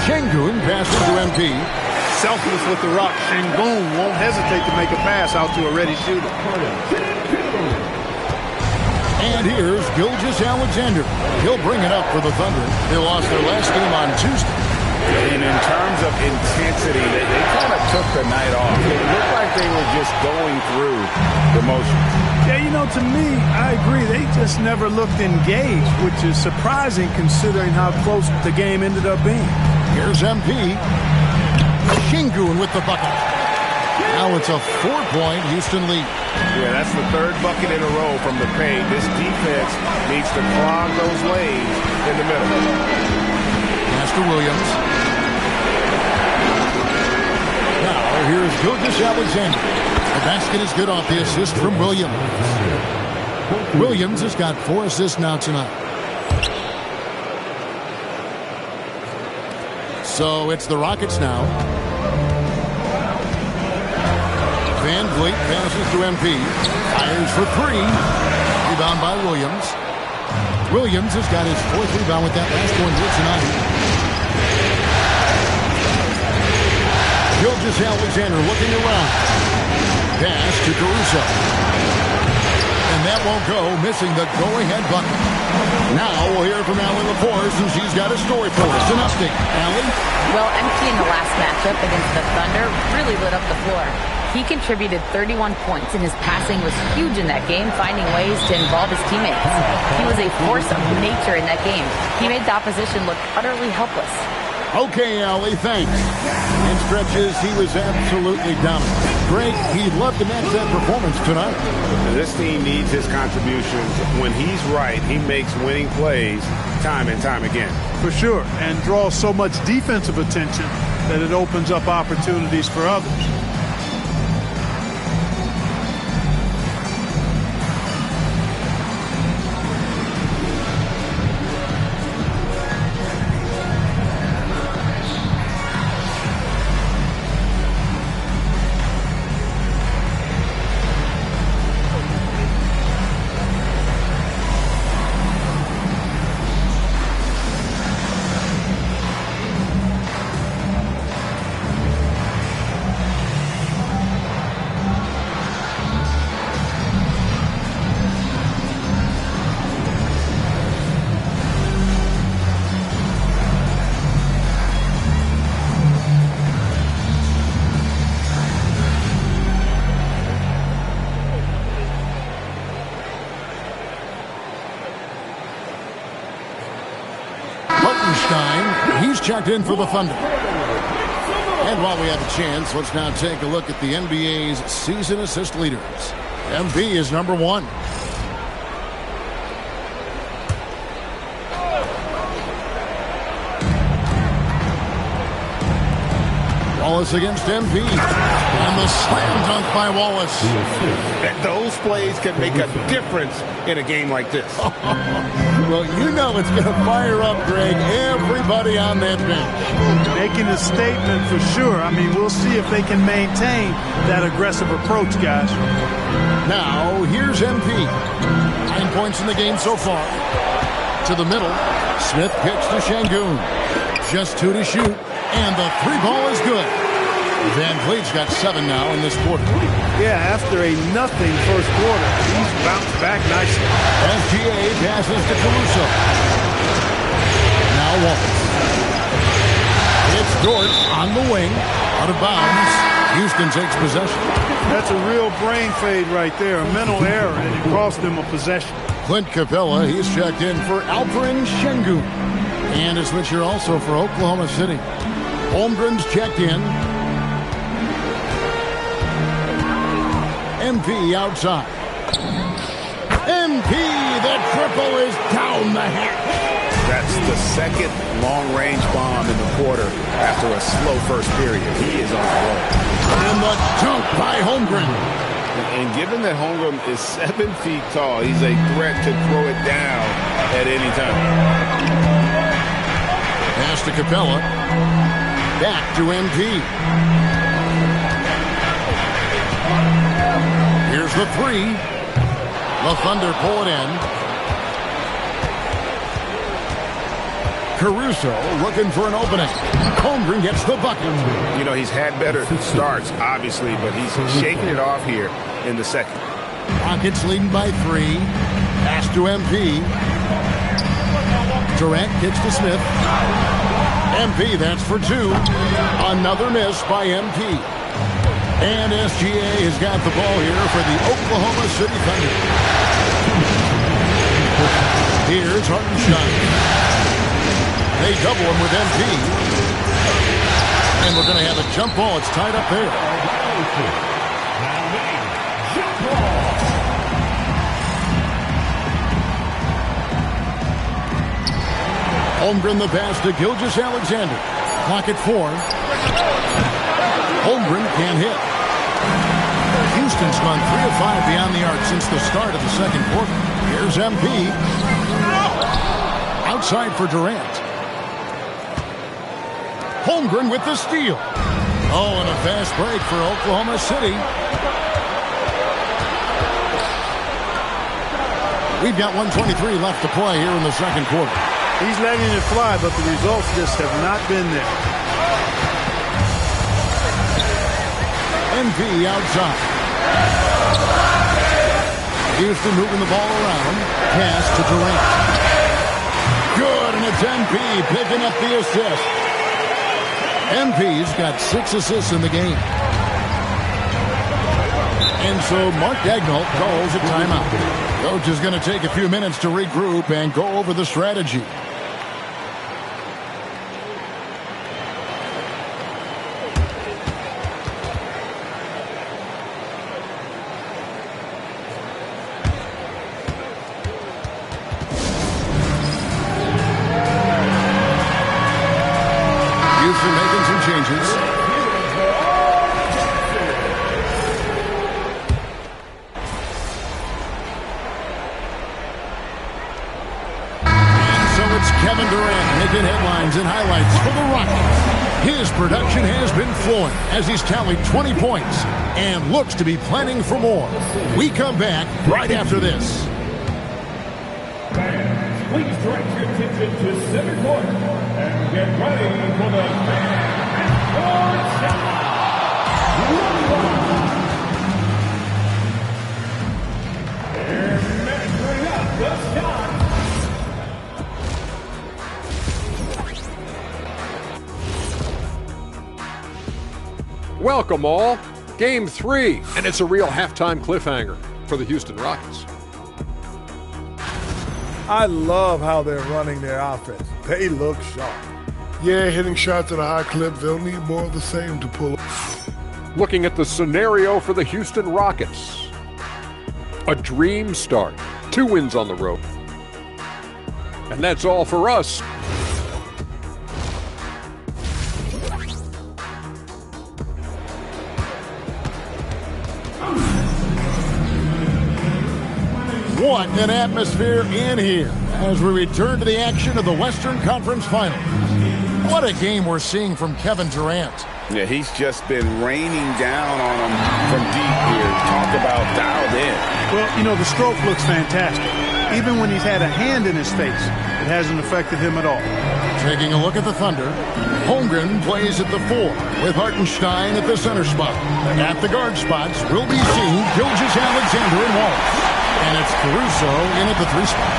Şengün passes to MP. Selfless with the rock. Şengün won't hesitate to make a pass out to a ready shooter. And here's Gilgeous-Alexander. He'll bring it up for the Thunder. They lost their last game on Tuesday. And in terms of intensity, they kind of took the night off. It looked like they were just going through the motions. Yeah, you know, to me, I agree. They just never looked engaged, which is surprising considering how close the game ended up being. Here's MP. Şengün with the bucket. Now it's a 4-point Houston lead. Yeah, that's the 3rd bucket in a row from the paint. This defense needs to clog those lanes in the middle. Pass to Williams. Now here's Gilgeous-Alexander. The basket is good off the assist from Williams. Williams has got 4 assists now tonight. So it's the Rockets now. Van Vliet passes to MP. Fires for 3. Rebound by Williams. Williams has got his 4th rebound with that last one here tonight. Gilgeous-Alexander looking around. Pass to Caruso. And that won't go, missing the go-ahead bucket. Now we'll hear from Allie Laporte, and she's got a story for us. An update. Allie? Well, MP in the last matchup against the Thunder really lit up the floor. He contributed 31 points, and his passing was huge in that game, finding ways to involve his teammates. He was a force of nature in that game. He made the opposition look utterly helpless. Okay, Allie, thanks. In stretches, he was absolutely dominant. Greg, he'd love to match that performance tonight. This team needs his contributions. When he's right, he makes winning plays time and time again. For sure, and draws so much defensive attention that it opens up opportunities for others. He's checked in for the Thunder. And while we have a chance, let's now take a look at the NBA's season assist leaders. MV is number 1. Wallace against MP. And the slam dunk by Wallace. Those plays can make a difference in a game like this. Well, you know it's going to fire up, Greg, everybody on that bench. Making a statement for sure. I mean, we'll see if they can maintain that aggressive approach, guys. Now, here's MP. 9 points in the game so far. To the middle. Smith kicks to Şengün. Just 2 to shoot. And the 3 ball is good. Van Vliet's got 7 now in this quarter. Yeah, after a nothing first quarter, he's bounced back nicely. SGA passes to Caruso. Now Wallace. It's Dort on the wing. Out of bounds. Houston takes possession. That's a real brain fade right there, a mental error, and it cost them a possession. Clint Capella, he's checked in for Alperen Şengün. And a switch here also for Oklahoma City. Holmgren's checked in. MP outside. MP, the triple is down the hatch. That's the second long-range bomb in the quarter after a slow first period. He is on the roll. And the dunk by Holmgren. And given that Holmgren is 7 feet tall, he's a threat to throw it down at any time. Pass to Capella. Back to MP. Here's the three. The Thunder pull it in. Caruso looking for an opening. Holmgren gets the bucket. You know, he's had better starts, obviously, but he's shaking it off here in the second. Rockets leading by 3. Pass to MP. Durant kicks to Smith. MP, that's for 2. Another miss by MP. And SGA has got the ball here for the Oklahoma City Thunder. Here's Hartenstein. They double him with MP. And we're going to have a jump ball. It's tied up there. Holmgren the pass to Gilgeous-Alexander. Clock at 4. Holmgren can't hit. Houston's gone 3 of 5 beyond the arc since the start of the second quarter. Here's MP. Outside for Durant. Holmgren with the steal. Oh, and a fast break for Oklahoma City. We've got 1:23 left to play here in the second quarter. He's letting it fly, but the results just have not been there. MP outside. Houston moving the ball around. Pass to Durant. Good, and it's MP picking up the assist. MP's got 6 assists in the game. And so Mark Daigneault calls a timeout. Coach is going to take a few minutes to regroup and go over the strategy. Houston making some changes. Kevin Durant making headlines and highlights for the Rockets. His production has been flowing as he's tallied 20 points and looks to be planning for more. We come back right after this. Please direct your attention to center court and get ready for the Sports Shot. And measuring up the shot. Welcome all. Game 3, and it's a real halftime cliffhanger for the Houston Rockets. I love how they're running their offense. They look sharp. Yeah, hitting shots at a high clip. They'll need more of the same to pull up. Looking at the scenario for the Houston Rockets. A dream start. 2 wins on the road. And that's all for us. What an atmosphere in here as we return to the action of the Western Conference Finals. What a game we're seeing from Kevin Durant. Yeah, he's just been raining down on him from deep here. Talk about dialed in. Well, you know, the stroke looks fantastic. Even when he's had a hand in his face, it hasn't affected him at all. Taking a look at the Thunder, Holmgren plays at the 4 with Hartenstein at the center spot. At the guard spots, we'll be seeing Gilgeous-Alexander and Wallace. And it's Caruso in at the 3 spot.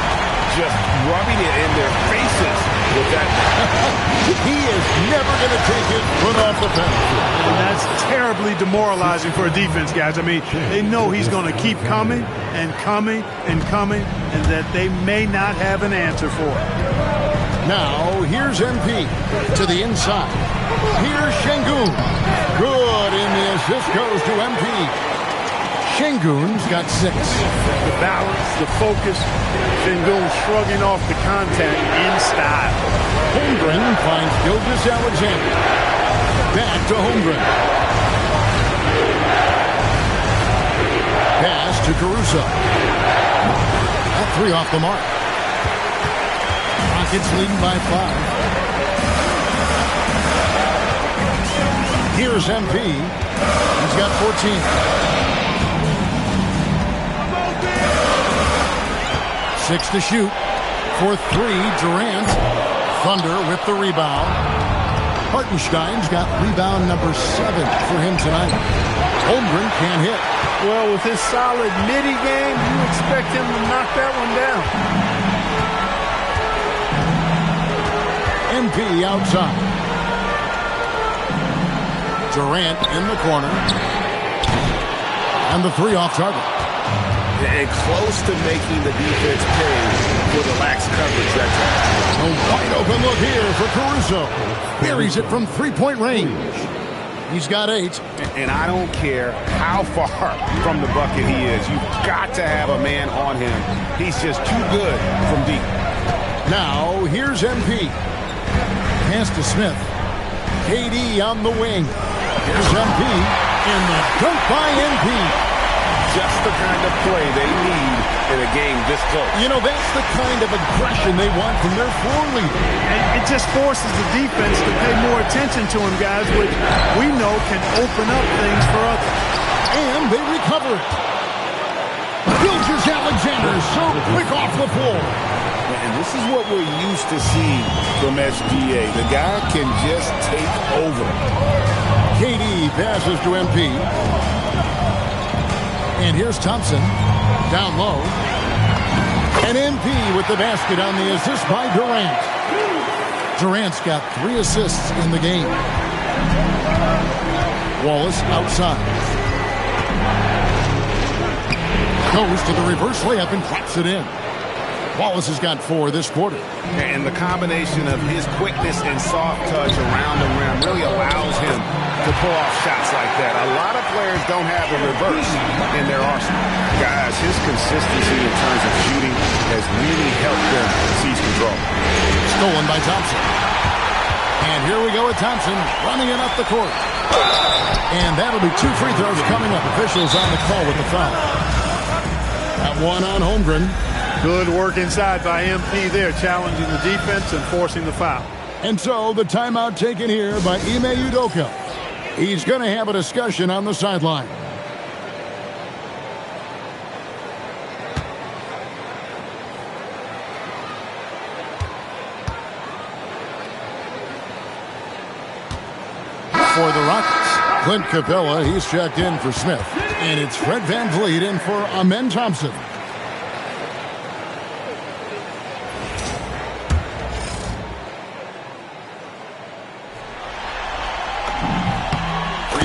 Just rubbing it in their faces with that. He is never going to take his foot off the pedal. And that's terribly demoralizing for a defense, guys. I mean, they know he's going to keep coming and coming and coming, and that they may not have an answer for it. Now, here's MP to the inside. Here's Şengün. Good, and the assist goes to MP. Şengün's got 6. The balance, the focus, Şengün shrugging off the contact in style. Holmgren finds Gilgeous-Alexander. Back to Holmgren. Pass to Caruso. That 3 off the mark. Rockets leading by 5. Here's MP. He's got 14. 6 to shoot. For 3, Durant. Thunder with the rebound. Hartenstein's got rebound number 7 for him tonight. Holmgren can't hit. Well, with his solid midi game, you expect him to knock that one down. MP outside. Durant in the corner. And the 3 off target. And close to making the defense pay for the lax coverage that time. A wide open look here for Caruso. Buries it from 3-point range. He's got 8. And I don't care how far from the bucket he is. You've got to have a man on him. He's just too good from deep. Now, here's MP. Pass to Smith. KD on the wing. Here's MP. And the dunk by MP. Just the kind of play they need in a game this close. You know, that's the kind of aggression they want from their floor leader. It just forces the defense to pay more attention to him, guys, which we know can open up things for others. And they recover it. Gilgeous-Alexander so quick off the floor. And this is what we're used to seeing from SGA. The guy can just take over. KD passes to MP. And here's Thompson, down low. And MP with the basket on the assist by Durant. Durant's got 3 assists in the game. Wallace outside. Goes to the reverse layup and claps it in. Wallace has got 4 this quarter. And the combination of his quickness and soft touch around the rim really allows him to pull off shots like that. A lot of players don't have a reverse in their arsenal. Guys, his consistency in terms of shooting has really helped them seize control. Stolen by Thompson. And here we go with Thompson running it up the court. And that'll be 2 free throws coming up. Officials on the call with the foul. That one on Holmgren. Good work inside by MP there, challenging the defense and forcing the foul. And so the timeout taken here by Ime Udoka. He's going to have a discussion on the sideline. For the Rockets, Clint Capella, he's checked in for Smith. And it's Fred VanVleet in for Amen Thompson.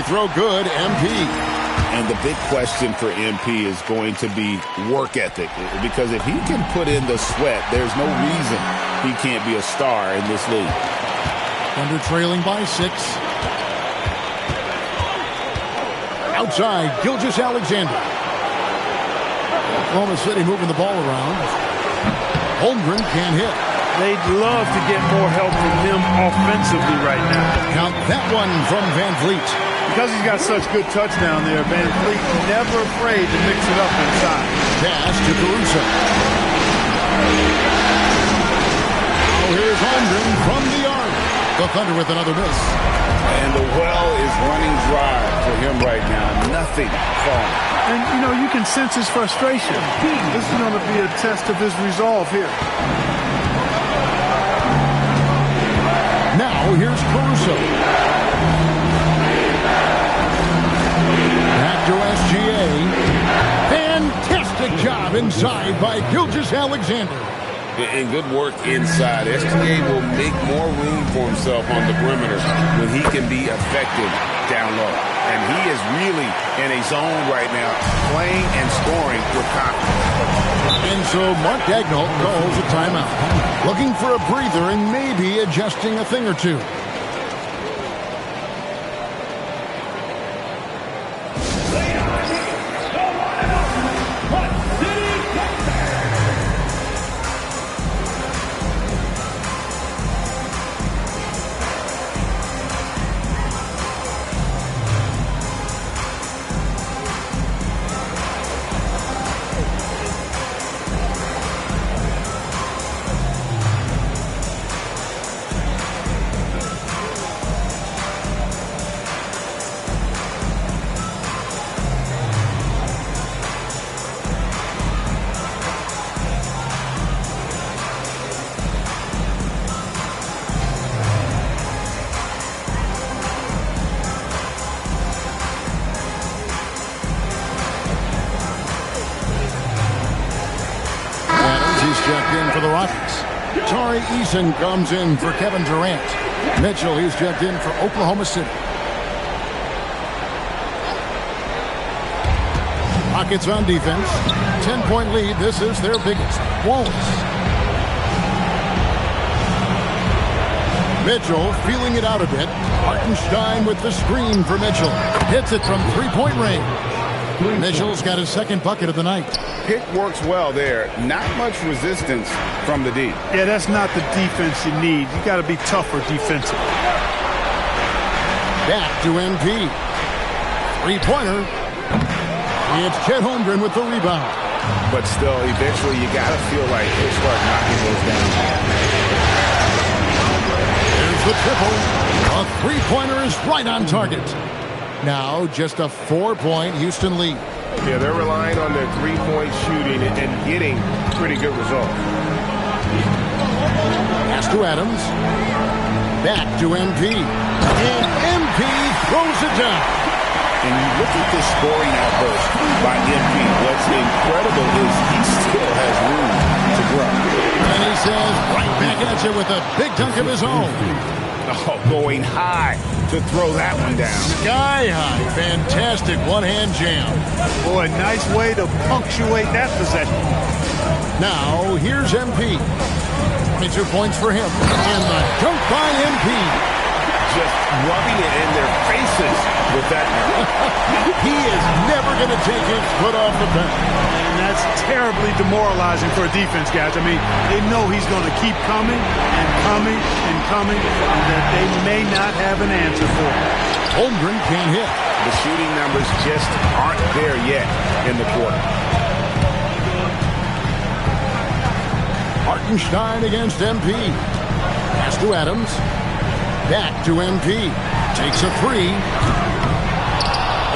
Throw good, MP. And the big question for MP is going to be work ethic. Because if he can put in the sweat, there's no reason he can't be a star in this league. Thunder trailing by 6. Outside, Gilgeous-Alexander. Oklahoma City moving the ball around. Holmgren can't hit. They'd love to get more help from him offensively right now. Count that one from VanVleet. Because he's got such good touch down there, VanVleet never afraid to mix it up inside. Pass to Caruso. Now here's Holmgren from the arc. The Thunder with another miss. And the well is running dry for him right now. Nothing falling. And, you know, you can sense his frustration. This is going to be a test of his resolve here. Now here's Caruso. Back to SGA. Fantastic job inside by Gilgeous-Alexander. and good work inside. SGA will make more room for himself on the perimeter when he can be effective down low. And he is really in a zone right now, playing and scoring with confidence. And so Mark Daigneault calls a timeout, looking for a breather and maybe adjusting a thing or two. Eason comes in for Kevin Durant. Mitchell, he's checked in for Oklahoma City. Rockets on defense. 10-point lead. This is their biggest. Wallace. Mitchell feeling it out a bit. Hartenstein with the screen for Mitchell. Hits it from three-point range. Mitchell's got his second bucket of the night. Pick works well there. Not much resistance from the D. Yeah, that's not the defense you need. You got to be tougher defensively. Back to MP. Three-pointer. It's Chet Holmgren with the rebound. But still, eventually you got to feel like he'll start knocking those down. There's the triple. A three-pointer is right on target. Now just a 4-point Houston lead. Yeah, they're relying on their three-point shooting and getting pretty good results. Pass to Adams. Back to MP. And MP throws it down. And you look at this scoring outburst by MP. What's incredible is he still has room to grow. And he says right back at you with a big dunk of his own. Oh, going high to throw that one down. Sky high. Fantastic one-hand jam. Boy, nice way to punctuate that possession. Now, here's MP. 22 points for him. And the dunk by MP. Just rubbing it in their faces with that. He is never going to take his foot off the pedal. And that's terribly demoralizing for a defense, guys. I mean, they know he's going to keep coming and coming and coming, and that they may not have an answer for him. Holmgren can't hit. The shooting numbers just aren't there yet in the quarter. Hartenstein against MP. Pass to Adams. Back to MP. Takes a three.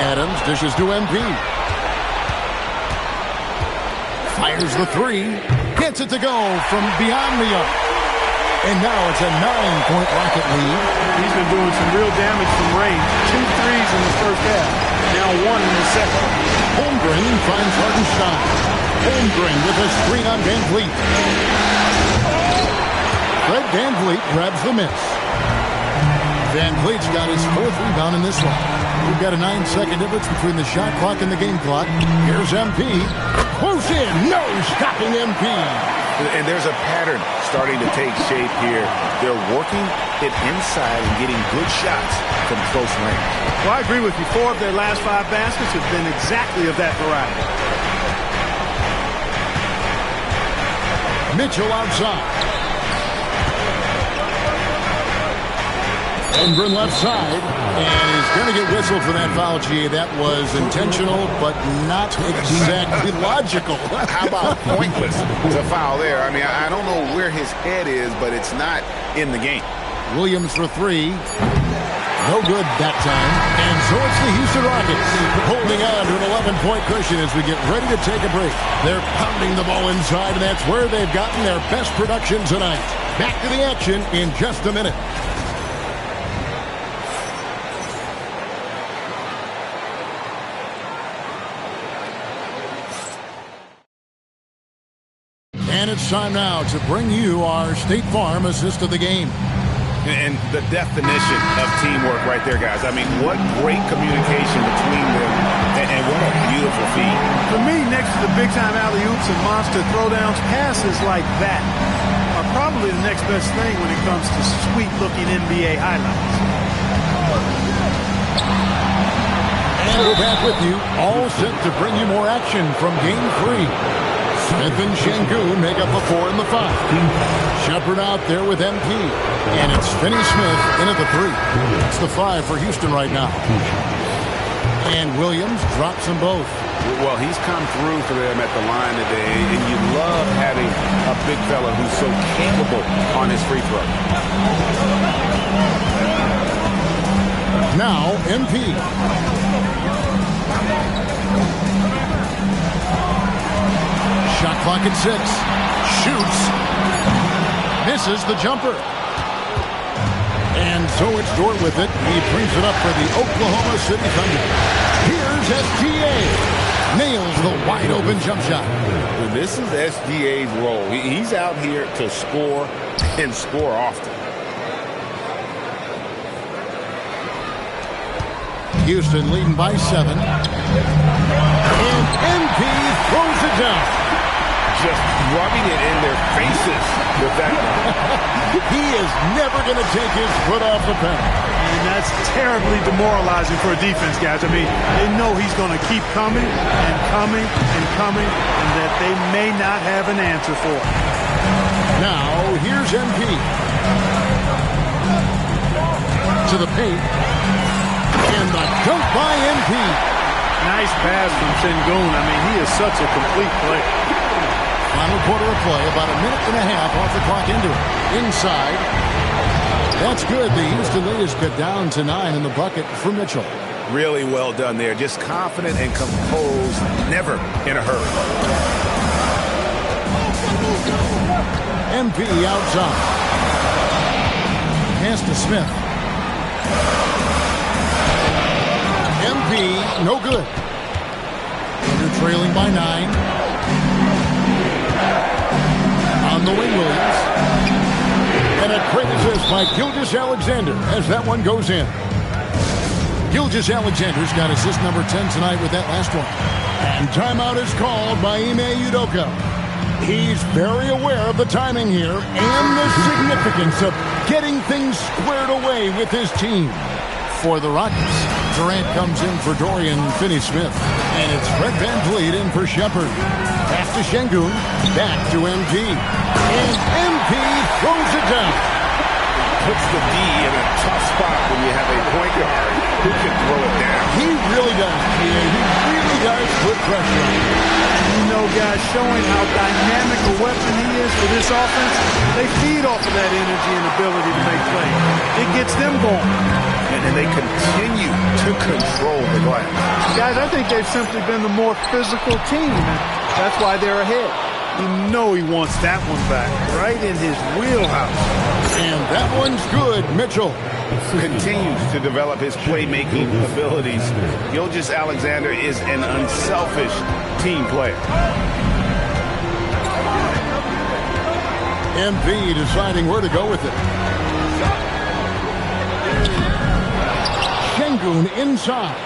Adams dishes to MP. Fires the three. Gets it to go from beyond the arc. And now it's a 9-point Rocket lead. He's been doing some real damage from range. 2 threes in the first half. Now 1 in the second. Holmgren finds Hartenstein. Holmgren with a screen on Van Vliet. Fred Van Vliet grabs the miss. Van Vliet's got his 4th rebound in this one. We've got a 9-second difference between the shot clock and the game clock. Here's MP. Close in. No stopping MP. And there's a pattern starting to take shape here. They're working it inside and getting good shots from close range. Well, I agree with you. 4 of their last 5 baskets have been exactly of that variety. Mitchell outside. Holmgren left side, and he's going to get whistled for that foul, G. That was intentional, but not exactly logical. How about pointless to foul there? I mean, I don't know where his head is, but it's not in the game. Williams for 3. No good that time. And so it's the Houston Rockets holding on to an 11-point cushion as we get ready to take a break. They're pounding the ball inside, and that's where they've gotten their best production tonight. Back to the action in just a minute. And it's time now to bring you our State Farm assist of the game. And the definition of teamwork right there, guys. I mean, what great communication between them, and what a beautiful feed. For me, next to the big-time alley-oops and monster throwdowns, passes like that are probably the next best thing when it comes to sweet-looking NBA highlights. And we're back with you, all set to bring you more action from Game 3. Smith and Şengün make up the 4 and the 5. Shepard out there with MP. And it's Finney Smith in at the 3. It's the 5 for Houston right now. And Williams drops them both. Well, he's come through for them at the line today, and you love having a big fella who's so capable on his free throw. Now, MP. Shot clock at 6. Shoots. Misses the jumper. And so it's Dort with it. He brings it up for the Oklahoma City Thunder. Here's SGA. Nails the wide open jump shot. Well, this is SGA's role. He's out here to score and score often. Houston leading by 7. And MP throws it down. Just rubbing it in their faces with that. He is never going to take his foot off the pedal. And that's terribly demoralizing for a defense, guys. I mean, they know he's going to keep coming and coming and coming, and that they may not have an answer for it. Now, here's MP. To the paint. And the dunk by MP. Nice pass from Şengün. I mean, he is such a complete player. Final quarter of play, about a minute and a half off the clock into it. Inside. That's good. The Houston lead is cut down to 9 in the bucket for Mitchell. Really well done there. Just confident and composed, never in a hurry. MP outside. Pass to Smith. MP, no good. They're trailing by 9. On the wing, Williams. And a great assist by Gilgeous-Alexander as that one goes in. Gilgeous-Alexander's got assist number 10 tonight with that last one. And timeout is called by Ime Udoka. He's very aware of the timing here and the significance of getting things squared away with his team. For the Rockets, Durant comes in for Dorian Finney-Smith. And it's Fred VanVleet in for Shepard. Pass to Şengün. Back to MP. And MP throws it down. Puts the D in a tough spot when you have a point guard who can throw it down. He really does. He really does put pressure on him. You know, guys, showing how dynamic a weapon he is for this offense, they feed off of that energy and ability to make plays. It gets them going. And they continue to control the glass. Guys, I think they've simply been the more physical team, and that's why they're ahead. You know he wants that one back, right in his wheelhouse. And that one's good, Mitchell. Continues to develop his playmaking abilities. Gilgeous-Alexander is an unselfish team player. MP deciding where to go with it. Şengün inside.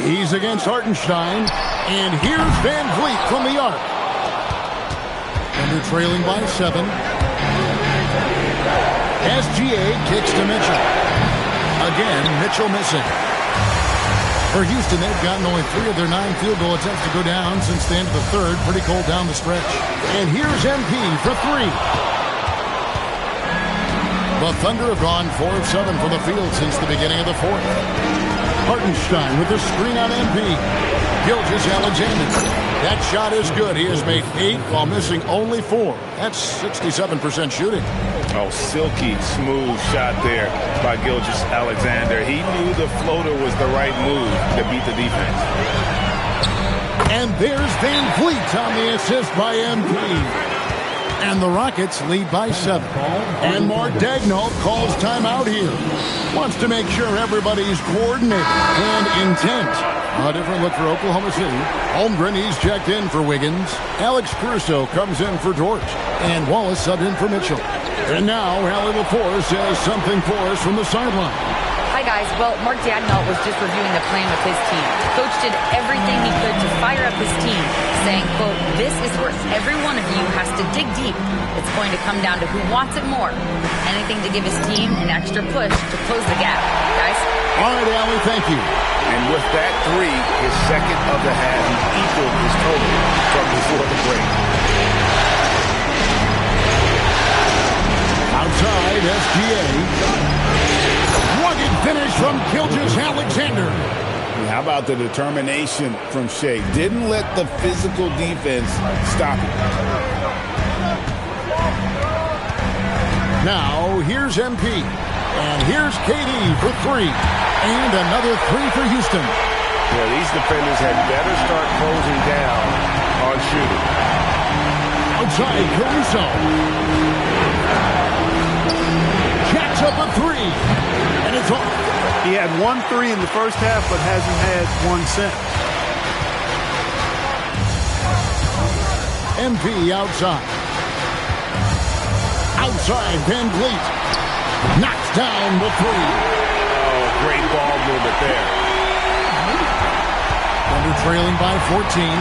He's against Hartenstein. And here's VanVleet from the arc. And they're trailing by 7. SGA kicks to Mitchell. Again, Mitchell missing. For Houston, they've gotten only 3 of their 9 field goal attempts to go down since the end of the third. Pretty cold down the stretch. And here's MP for 3. The Thunder have gone 4 of 7 from the field since the beginning of the fourth. Hartenstein with the screen on MP. Gilgeous-Alexander. That shot is good. He has made 8 while missing only 4. That's 67% shooting. Oh, silky smooth shot there by Gilgeous-Alexander. He knew the floater was the right move to beat the defense. And there's VanVleet on the assist by MP. And the Rockets lead by 7. And Mark Daigneault calls timeout here. Wants to make sure everybody's coordinated and intent. A different look for Oklahoma City. Holmgren, he's checked in for Wiggins. Alex Caruso comes in for Dort. And Wallace subbed in for Mitchell. And now, Allie LaForce has something for us from the sideline. Hi, guys. Well, Mark Daigneault was just reviewing the plan with his team. Coach did everything he could to fire up his team, saying, quote, "This is where every one of you has to dig deep. It's going to come down to who wants it more. Anything to give his team an extra push to close the gap." Guys? All right, Allie, thank you. And with that three, his second of the half, he equaled his total from before the break. Outside, SGA. Rugged finish from Gilgeous-Alexander. How about the determination from Shea? Didn't let the physical defense stop him. Now, here's MP. And here's KD for three. And another three for Houston. Yeah, these defenders had better start closing down on shooting. Outside, Caruso. Jacks up a three. And it's off. He had 1 3 in the first half, but hasn't had one since. MP outside. Outside, Van Vliet. Knocks down the three. Oh, great ball movement there. Thunder trailing by 14.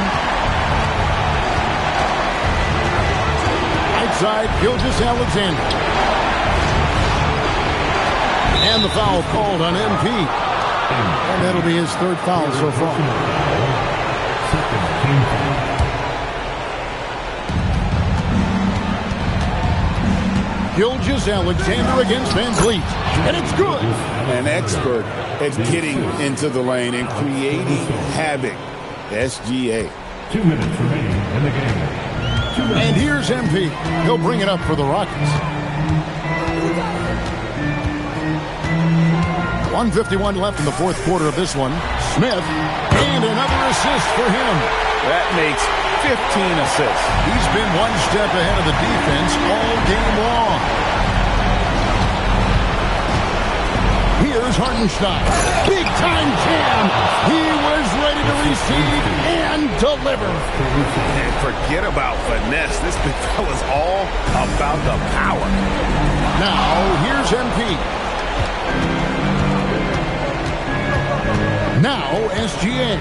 Outside, Gilgeous-Alexander. And the foul called on MP. And that'll be his third foul so far. Gilgeous-Alexander against Van Vliet. And it's good. An expert at getting into the lane and creating havoc. SGA. 2 minutes remaining in the game. And here's MP. He'll bring it up for the Rockets. 1:51 left in the fourth quarter of this one. Smith, and another assist for him. That makes 15 assists. He's been one step ahead of the defense all game long. Here's Hartenstein. Big time jam. He was ready to receive and deliver. And forget about finesse. This big fella's all about the power. Now, here's MP. Now, SGA.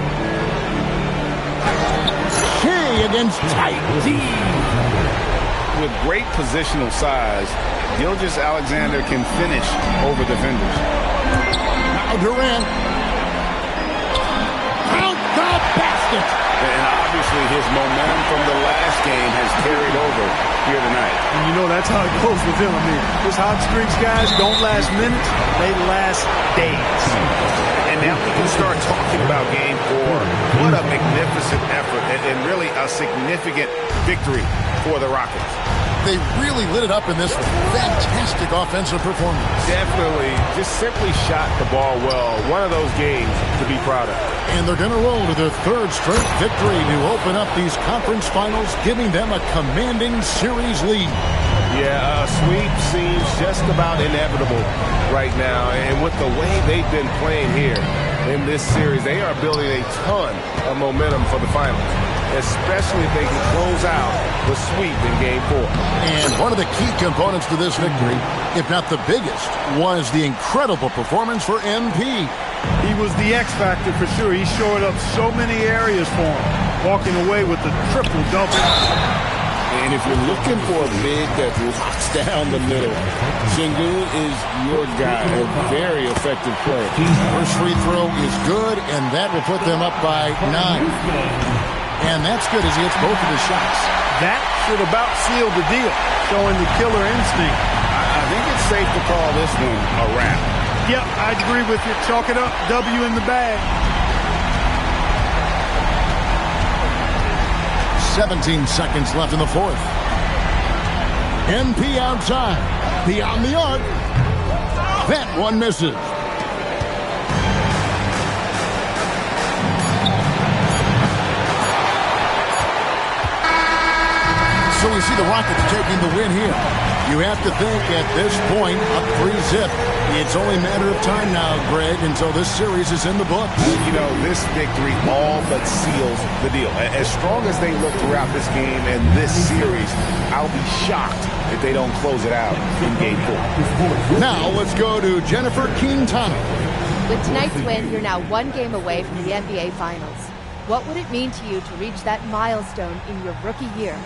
Shea against tight D. With great positional size, Gilgeous-Alexander can finish over defenders. Now Durant. Count the basket. And obviously his momentum from the last game has carried over here tonight. And you know that's how it goes with him. I mean, those hot streaks, guys, don't last minutes. They last days. And now we can start talking about game 4. What a magnificent effort and really a significant victory for the Rockets. They really lit it up in this one. Fantastic offensive performance. Definitely just simply shot the ball well. One of those games to be proud of. And they're going to roll to their third straight victory to open up these conference finals, giving them a commanding series lead. Yeah, a sweep seems just about inevitable right now. And with the way they've been playing here in this series, they are building a ton of momentum for the finals, especially if they can close out the sweep in Game 4. And one of the key components to this victory, if not the biggest, was the incredible performance for MP. He was the X factor for sure. He showed up so many areas for him, walking away with the triple-double. And if you're looking for a big that locks down the middle, Sengun is your guy, a very effective player. First free throw is good, and that will put them up by 9. And that's good as he hits both of his shots. That should about seal the deal, showing the killer instinct. I think it's safe to call this one a wrap. Yep, I agree with you. Chalk it up, W in the bag. 17 seconds left in the fourth. MP outside. Beyond the arc. That one misses. So we see the Rockets taking the win here. You have to think at this point, up 3-zip. It's only a matter of time now, Greg, until this series is in the books. You know, this victory all but seals the deal. As strong as they look throughout this game and this series, I'll be shocked if they don't close it out in Game 4. Now let's go to Jennifer Quintana. With tonight's win, you're now 1 game away from the NBA Finals. What would it mean to you to reach that milestone in your rookie year?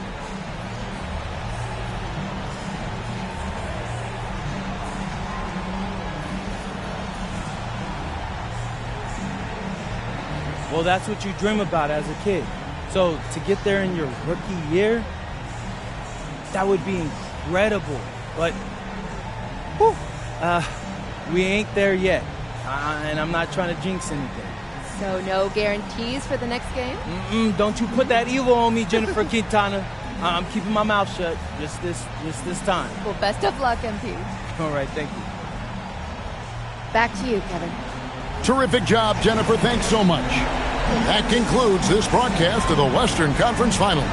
Well, that's what you dream about as a kid. So to get there in your rookie year, that would be incredible. But whew, we ain't there yet. And I'm not trying to jinx anything. So no guarantees for the next game? Don't you put that evil on me, Jennifer Quintana. I'm keeping my mouth shut just this time. Well, best of luck, MP. All right, thank you. Back to you, Kevin. Terrific job, Jennifer. Thanks so much. That concludes this broadcast of the Western Conference Finals.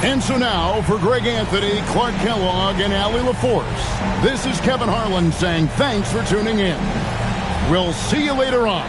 And so now, for Greg Anthony, Clark Kellogg, and Allie LaForce, this is Kevin Harlan saying thanks for tuning in. We'll see you later on.